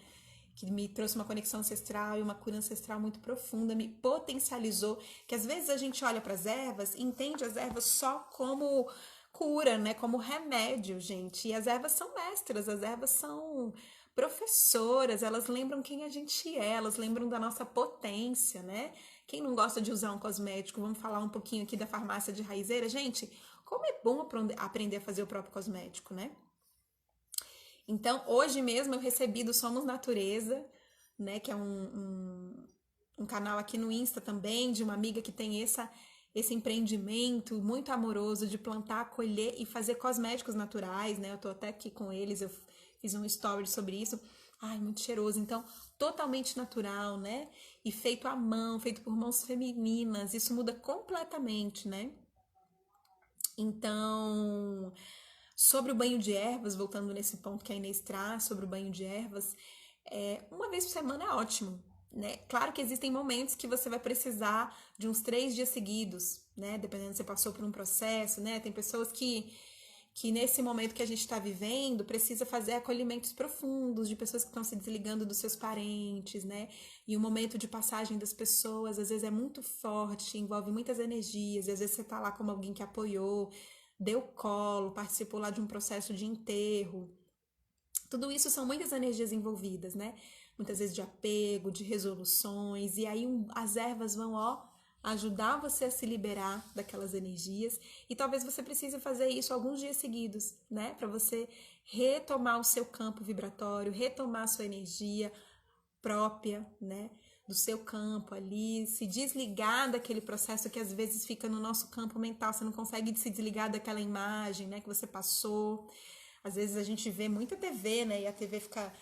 Speaker 1: que me trouxe uma conexão ancestral e uma cura ancestral muito profunda, me potencializou. Que às vezes a gente olha para as ervas e entende as ervas só como cura, né? Como remédio, gente. E as ervas são mestras, as ervas são professoras, elas lembram quem a gente é, elas lembram da nossa potência, né? Quem não gosta de usar um cosmético? Vamos falar um pouquinho aqui da farmácia de raizeira. Gente, como é bom aprender a fazer o próprio cosmético, né? Então, hoje mesmo eu recebi do Somos Natureza, né? Que é um canal aqui no Insta também, de uma amiga que tem esse empreendimento muito amoroso de plantar, colher e fazer cosméticos naturais, né? Eu tô até aqui com eles, eu fiz um story sobre isso. Ai, muito cheiroso. Então, totalmente natural, né? E feito à mão, feito por mãos femininas. Isso muda completamente, né? Então, sobre o banho de ervas, voltando nesse ponto que a Inês traz sobre o banho de ervas, uma vez por semana é ótimo, né? Claro que existem momentos que você vai precisar de uns 3 dias seguidos, né? Dependendo se você passou por um processo, né? Tem pessoas que nesse momento que a gente está vivendo, precisa fazer acolhimentos profundos de pessoas que estão se desligando dos seus parentes, né? E o momento de passagem das pessoas, às vezes, é muito forte, envolve muitas energias, e às vezes você está lá como alguém que apoiou, deu colo, participou lá de um processo de enterro. Tudo isso são muitas energias envolvidas, né? Muitas vezes de apego, de resoluções, e aí as ervas vão, ajudar você a se liberar daquelas energias, e talvez você precise fazer isso alguns dias seguidos, né? Para você retomar o seu campo vibratório, retomar a sua energia própria, né? Do seu campo ali, se desligar daquele processo que às vezes fica no nosso campo mental, você não consegue se desligar daquela imagem, né? Que você passou. Às vezes a gente vê muita TV, né? E a TV fica...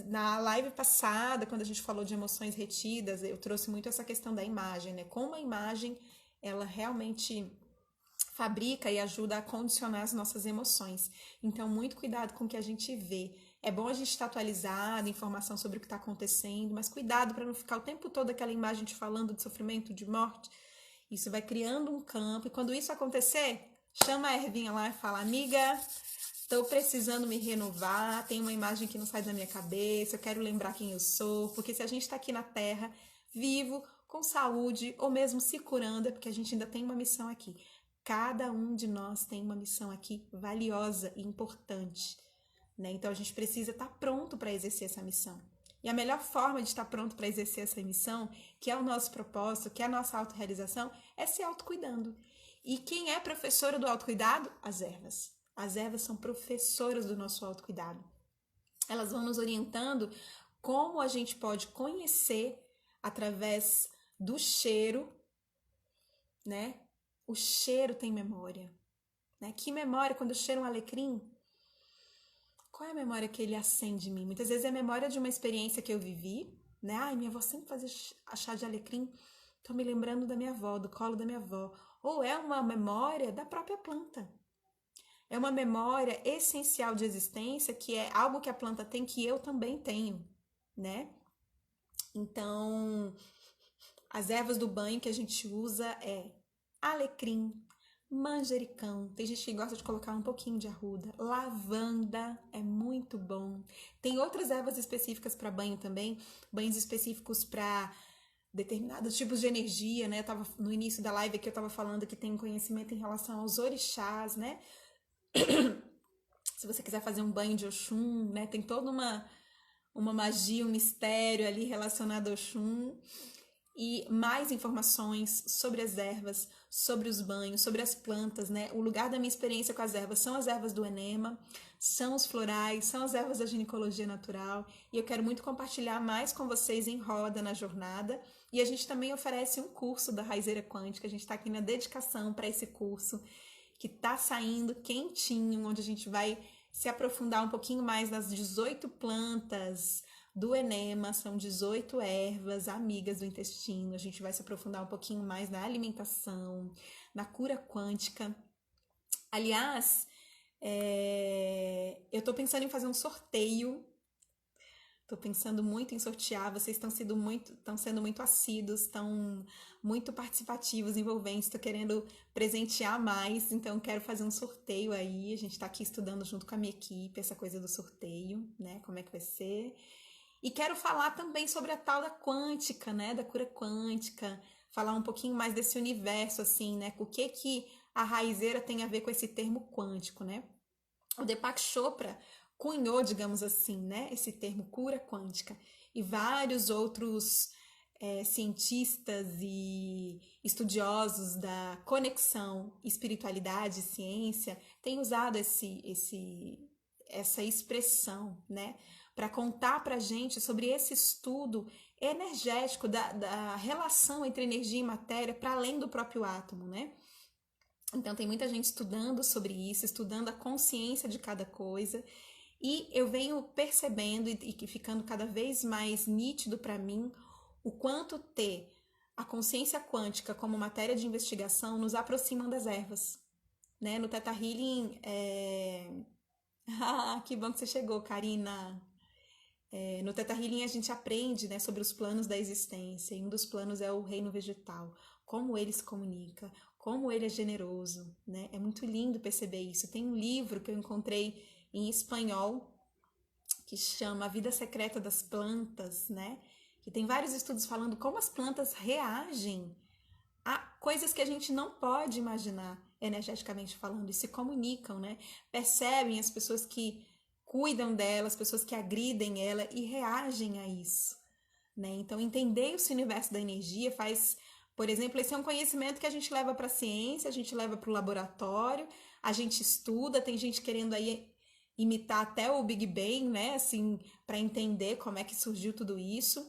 Speaker 1: na live passada, quando a gente falou de emoções retidas, eu trouxe muito essa questão da imagem, né? Como a imagem, ela realmente fabrica e ajuda a condicionar as nossas emoções. Então, muito cuidado com o que a gente vê. É bom a gente estar atualizado, informação sobre o que está acontecendo, mas cuidado para não ficar o tempo todo aquela imagem te falando de sofrimento, de morte. Isso vai criando um campo, e quando isso acontecer, chama a ervinha lá e fala: amiga, estou precisando me renovar, tem uma imagem que não sai da minha cabeça, eu quero lembrar quem eu sou, porque se a gente está aqui na Terra, vivo, com saúde, ou mesmo se curando, é porque a gente ainda tem uma missão aqui. Cada um de nós tem uma missão aqui valiosa e importante, né? Então a gente precisa estar pronto para exercer essa missão. E a melhor forma de estar pronto para exercer essa missão, que é o nosso propósito, que é a nossa autorrealização, é se autocuidando. E quem é professora do autocuidado? As ervas. As ervas são professoras do nosso autocuidado. Elas vão nos orientando como a gente pode conhecer através do cheiro, né? O cheiro tem memória, né? Que memória? Quando eu cheiro um alecrim, qual é a memória que ele acende em mim? Muitas vezes é a memória de uma experiência que eu vivi, né? Ai, minha avó sempre fazia chá de alecrim, tô me lembrando da minha avó, do colo da minha avó. Ou é uma memória da própria planta. É uma memória essencial de existência, que é algo que a planta tem que eu também tenho, né? Então, as ervas do banho que a gente usa é alecrim, manjericão, tem gente que gosta de colocar um pouquinho de arruda, lavanda é muito bom. Tem outras ervas específicas para banho também, banhos específicos para determinados tipos de energia, né? Eu tava no início da live aqui, eu tava falando que tem conhecimento em relação aos orixás, né? Se você quiser fazer um banho de Oxum, né? Tem toda uma magia, um mistério ali relacionado ao Oxum. E mais informações sobre as ervas, sobre os banhos, sobre as plantas, né? O lugar da minha experiência com as ervas são as ervas do enema, são os florais, são as ervas da ginecologia natural. E eu quero muito compartilhar mais com vocês em roda na jornada. E a gente também oferece um curso da Raizeira Quântica. A gente está aqui na dedicação para esse curso, que está saindo quentinho, onde a gente vai se aprofundar um pouquinho mais nas 18 plantas do enema, são 18 ervas amigas do intestino. A gente vai se aprofundar um pouquinho mais na alimentação, na cura quântica. Aliás, eu tô pensando em fazer um sorteio. Tô pensando muito em sortear. Vocês estão sendo muito assíduos, estão muito participativos, envolventes. Tô querendo presentear mais, então quero fazer um sorteio aí. A gente tá aqui estudando junto com a minha equipe essa coisa do sorteio, né? Como é que vai ser? E quero falar também sobre a tal da quântica, né? Da cura quântica. Falar um pouquinho mais desse universo, assim, né? O que a raizeira tem a ver com esse termo quântico, né? O Deepak Chopra cunhou, digamos assim, né, esse termo cura quântica, e vários outros cientistas e estudiosos da conexão espiritualidade e ciência têm usado essa expressão, né, para contar para a gente sobre esse estudo energético da relação entre energia e matéria para além do próprio átomo, né? Então tem muita gente estudando sobre isso, estudando a consciência de cada coisa. E eu venho percebendo e que ficando cada vez mais nítido para mim o quanto ter a consciência quântica como matéria de investigação nos aproxima das ervas, né? No Theta Healing, ah, que bom que você chegou, Karina! No Theta Healing a gente aprende, né, sobre os planos da existência, e um dos planos é o reino vegetal, como ele se comunica, como ele é generoso, né? É muito lindo perceber isso. Tem um livro que eu encontrei em espanhol que chama A Vida Secreta das Plantas, né? Que tem vários estudos falando como as plantas reagem a coisas que a gente não pode imaginar energeticamente falando e se comunicam, né? Percebem as pessoas que cuidam dela, as pessoas que agridem ela e reagem a isso, né? Então, entender esse universo da energia faz, por exemplo, esse é um conhecimento que a gente leva para a ciência, a gente leva para o laboratório, a gente estuda, tem gente querendo aí imitar até o Big Bang, né? Assim, para entender como é que surgiu tudo isso.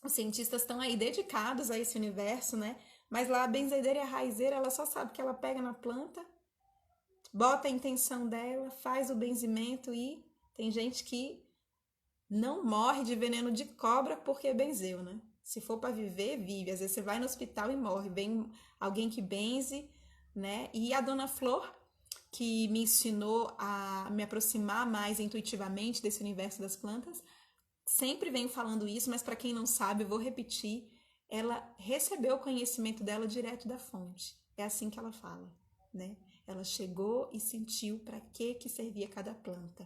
Speaker 1: Os cientistas estão aí dedicados a esse universo, né? Mas lá a benzedeira e a raizeira, ela só sabe que ela pega na planta, bota a intenção dela, faz o benzimento e tem gente que não morre de veneno de cobra porque benzeu, né? Se for para viver, vive. Às vezes você vai no hospital e morre. Vem alguém que benze, né? E a Dona Flor, que me ensinou a me aproximar mais intuitivamente desse universo das plantas, sempre venho falando isso, mas para quem não sabe, eu vou repetir. Ela recebeu o conhecimento dela direto da fonte. É assim que ela fala, né? Ela chegou e sentiu para que servia cada planta.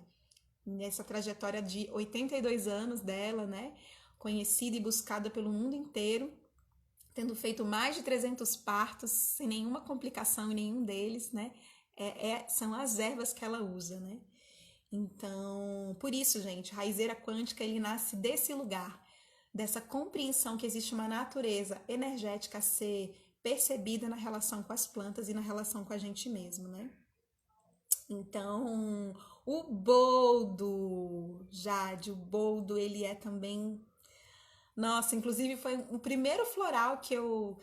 Speaker 1: Nessa trajetória de 82 anos dela, né? Conhecida e buscada pelo mundo inteiro, tendo feito mais de 300 partos, sem nenhuma complicação em nenhum deles, né? São as ervas que ela usa, né? Então, por isso, gente, Raizeira Quântica, ele nasce desse lugar, dessa compreensão que existe uma natureza energética a ser percebida na relação com as plantas e na relação com a gente mesmo, né? Então, o boldo, Jade, o boldo, ele é também... Nossa, inclusive foi o primeiro floral que eu,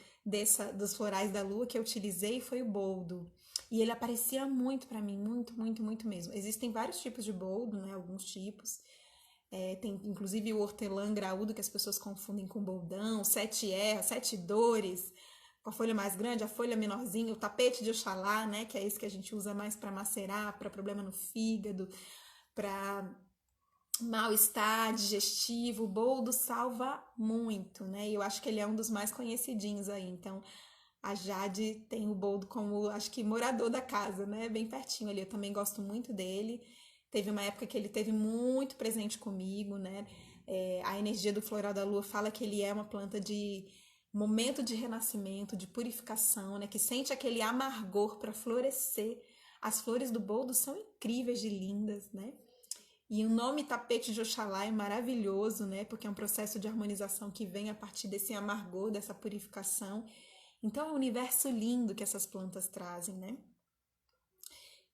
Speaker 1: dos florais da lua que eu utilizei foi o boldo. E ele aparecia muito pra mim, muito, muito, muito mesmo. Existem vários tipos de boldo, né? Alguns tipos. Tem inclusive o hortelã graúdo que as pessoas confundem com boldão, sete erras, sete dores, com a folha mais grande, a folha menorzinha, o tapete de Oxalá, né? Que é esse que a gente usa mais para macerar, para problema no fígado, para mal-estar digestivo. O boldo salva muito, né? E eu acho que ele é um dos mais conhecidinhos aí. Então, a Jade tem o boldo como, acho que, morador da casa, né? Bem pertinho ali. Eu também gosto muito dele. Teve uma época que ele teve muito presente comigo, né? A energia do floral da lua fala que ele é uma planta de momento de renascimento, de purificação, né? Que sente aquele amargor para florescer. As flores do boldo são incríveis de lindas, né? E o nome tapete de Oxalá é maravilhoso, né? Porque é um processo de harmonização que vem a partir desse amargor, dessa purificação. Então é um universo lindo que essas plantas trazem, né?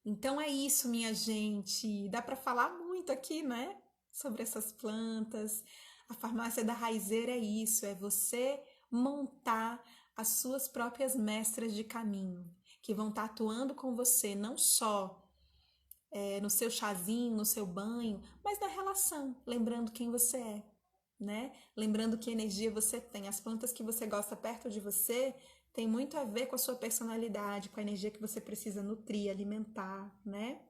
Speaker 1: Então é isso, minha gente. Dá para falar muito aqui, né? Sobre essas plantas. A farmácia da raizeira é isso, é você montar as suas próprias mestras de caminho, que vão estar atuando com você não só no seu chazinho, no seu banho, mas na relação, lembrando quem você é, né? Lembrando que energia você tem. As plantas que você gosta perto de você tem muito a ver com a sua personalidade, com a energia que você precisa nutrir, alimentar, né?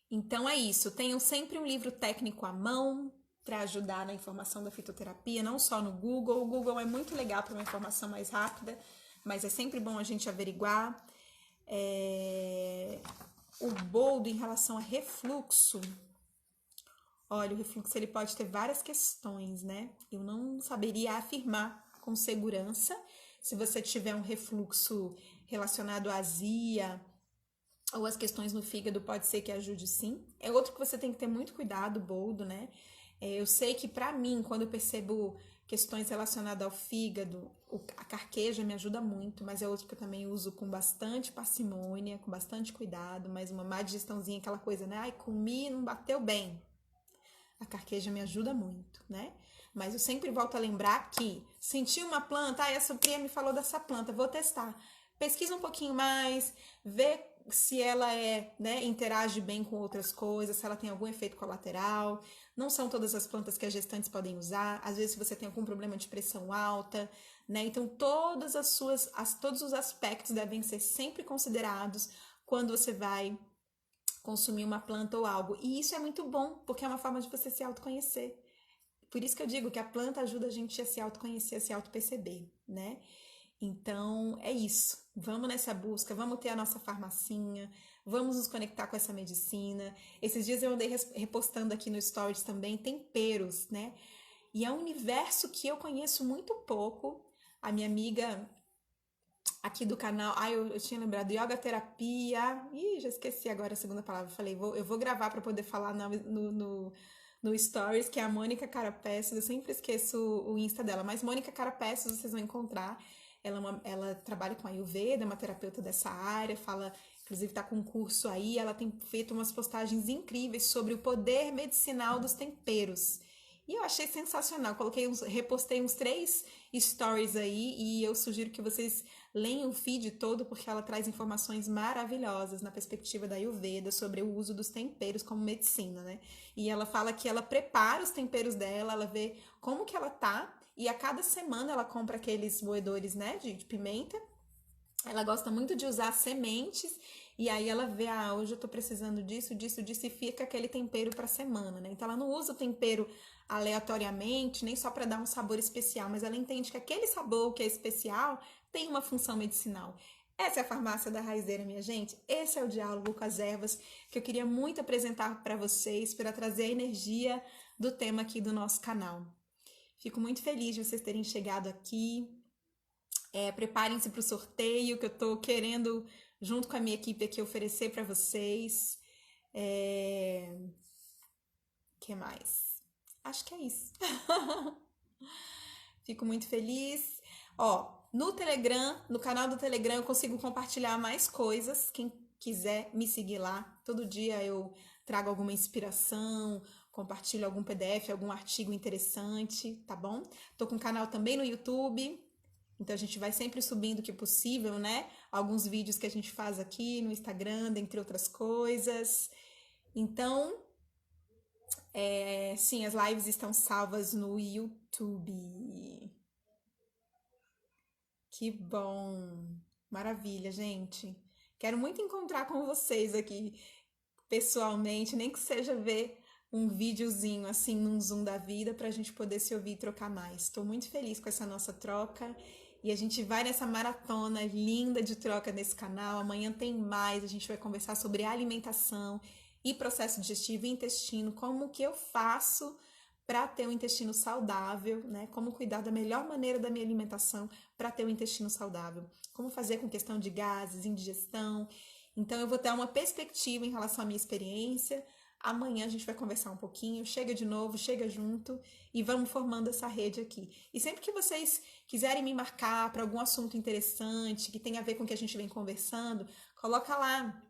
Speaker 1: Então é isso. Tenham sempre um livro técnico à mão para ajudar na informação da fitoterapia, não só no Google. O Google é muito legal para uma informação mais rápida, mas é sempre bom a gente averiguar. O boldo em relação a refluxo. Olha, o refluxo ele pode ter várias questões, né? Eu não saberia afirmar com segurança. Se você tiver um refluxo relacionado à azia ou as questões no fígado, pode ser que ajude sim. É outro que você tem que ter muito cuidado, o boldo, né? Eu sei que para mim, quando eu percebo questões relacionadas ao fígado, a carqueja me ajuda muito, mas é outro que eu também uso com bastante parcimônia, com bastante cuidado, mas uma má digestãozinha, aquela coisa, né? Ai, comi e não bateu bem. A carqueja me ajuda muito, né? Mas eu sempre volto a lembrar que senti uma planta, a Sofia me falou dessa planta, vou testar. Pesquisa um pouquinho mais, vê se ela né, interage bem com outras coisas, se ela tem algum efeito colateral. Não são todas as plantas que as gestantes podem usar. Às vezes, se você tem algum problema de pressão alta, né? Então, todos os aspectos devem ser sempre considerados quando você vai consumir uma planta ou algo. E isso é muito bom, porque é uma forma de você se autoconhecer. Por isso que eu digo que a planta ajuda a gente a se autoconhecer, a se autoperceber, né? Então, é isso. Vamos nessa busca, vamos ter a nossa farmacinha, vamos nos conectar com essa medicina. Esses dias eu andei repostando aqui no Stories também temperos, né? E é um universo que eu conheço muito pouco. A minha amiga aqui do canal, eu tinha lembrado, yoga terapia, já esqueci agora a segunda palavra, falei, eu vou gravar para poder falar no Stories, que é a Mônica Carapessos, eu sempre esqueço o Insta dela, mas Mônica Carapessos vocês vão encontrar, ela trabalha com Ayurveda, é uma terapeuta dessa área, inclusive tá com um curso aí, ela tem feito umas postagens incríveis sobre o poder medicinal dos temperos. E eu achei sensacional, repostei uns 3 stories aí e eu sugiro que vocês leiam o feed todo porque ela traz informações maravilhosas na perspectiva da Ayurveda sobre o uso dos temperos como medicina, né? E ela fala que ela prepara os temperos dela, ela vê como que ela tá e a cada semana ela compra aqueles moedores, né, de pimenta. Ela gosta muito de usar sementes e aí ela vê, hoje eu tô precisando disso e fica aquele tempero pra semana, né? Então ela não usa o tempero aleatoriamente, nem só para dar um sabor especial, mas ela entende que aquele sabor que é especial tem uma função medicinal. Essa é a farmácia da Raizeira, minha gente. Esse é o diálogo com as ervas que eu queria muito apresentar para vocês, para trazer a energia do tema aqui do nosso canal. Fico muito feliz de vocês terem chegado aqui. Preparem-se para o sorteio que eu estou querendo, junto com a minha equipe aqui, oferecer para vocês. Que mais? Acho que é isso. Fico muito feliz. No Telegram, no canal do Telegram, eu consigo compartilhar mais coisas. Quem quiser me seguir lá, todo dia eu trago alguma inspiração, compartilho algum PDF, algum artigo interessante, tá bom? Tô com um canal também no YouTube. Então, a gente vai sempre subindo o que possível, né? Alguns vídeos que a gente faz aqui no Instagram, dentre outras coisas. Então, sim, as lives estão salvas no YouTube. Que bom! Maravilha, gente. Quero muito encontrar com vocês aqui pessoalmente, nem que seja ver um videozinho assim num Zoom da vida pra gente poder se ouvir e trocar mais. Estou muito feliz com essa nossa troca e a gente vai nessa maratona linda de troca nesse canal. Amanhã tem mais, a gente vai conversar sobre alimentação e processo digestivo e intestino, como que eu faço para ter um intestino saudável, né? Como cuidar da melhor maneira da minha alimentação para ter um intestino saudável. Como fazer com questão de gases, indigestão. Então, eu vou ter uma perspectiva em relação à minha experiência. Amanhã a gente vai conversar um pouquinho. Chega de novo, chega junto e vamos formando essa rede aqui. E sempre que vocês quiserem me marcar para algum assunto interessante, que tenha a ver com o que a gente vem conversando, coloca lá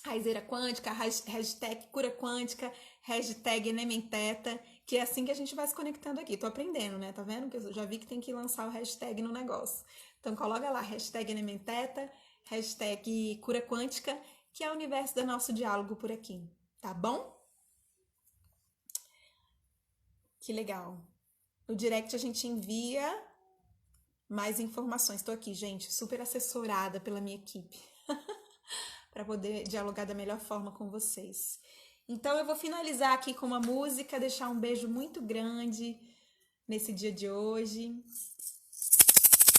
Speaker 1: Raizeira Quântica, hashtag Cura Quântica, hashtag Nementeta, que é assim que a gente vai se conectando aqui. Tô aprendendo, né? Tá vendo? Que eu já vi que tem que lançar o hashtag no negócio. Então, coloca lá, hashtag Nementeta, hashtag Cura Quântica, que é o universo do nosso diálogo por aqui. Tá bom? Que legal. No direct a gente envia mais informações. Tô aqui, gente, super assessorada pela minha equipe. Para poder dialogar da melhor forma com vocês. Então, eu vou finalizar aqui com uma música, deixar um beijo muito grande nesse dia de hoje.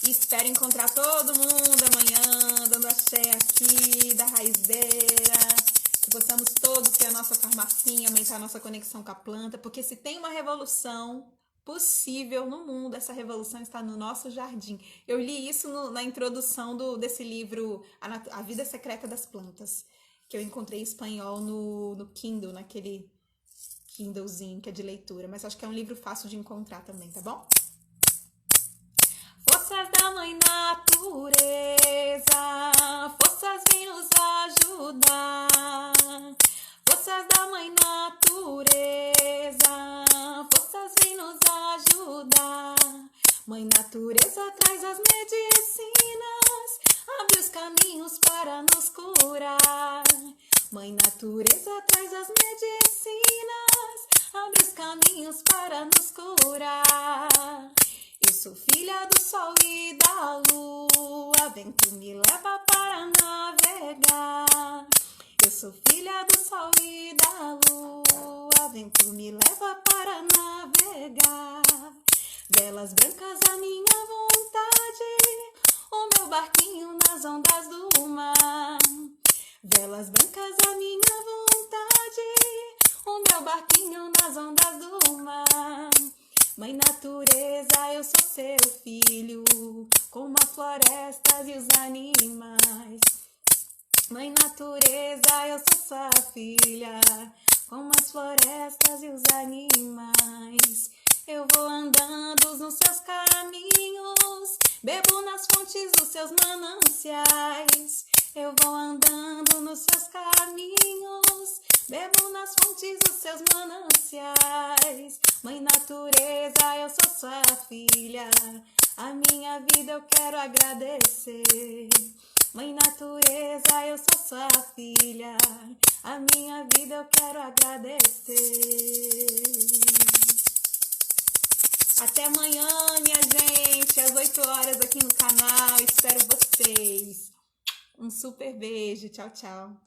Speaker 1: E espero encontrar todo mundo amanhã, dando axé aqui da Raizeira. Que possamos todos ter a nossa farmacinha, aumentar a nossa conexão com a planta. Porque se tem uma revolução possível no mundo, essa revolução está no nosso jardim. Eu li isso na introdução desse livro A Vida Secreta das Plantas, que eu encontrei em espanhol no Kindle, naquele Kindlezinho que é de leitura, mas acho que é um livro fácil de encontrar também, tá bom? Forças da Mãe Natureza, forças vêm nos ajudar. Forças da Mãe Natureza, forças vêm nos ajudar. Mãe Natureza traz as medicinas, abre os caminhos para nos curar. Mãe natureza traz as medicinas, abre os caminhos para nos curar. Eu sou filha do sol e da lua, vento me leva para navegar. Eu sou filha do sol e da lua, vento me leva para navegar. Velas brancas a minha vontade, o meu barquinho nas ondas do mar. Velas brancas a minha vontade, o meu barquinho nas ondas do mar. Mãe natureza, eu sou seu filho, como as florestas e os animais. Mãe natureza, eu sou sua filha, como as florestas e os animais. Eu vou andando nos seus caminhos, bebo nas fontes dos seus mananciais. Eu vou andando nos seus caminhos, bebo nas fontes dos seus mananciais. Mãe natureza, eu sou sua filha, a minha vida eu quero agradecer. Mãe natureza, eu sou sua filha, a minha vida eu quero agradecer. Até amanhã, minha gente, às 8 horas aqui no canal. Espero vocês. Um super beijo. Tchau, tchau.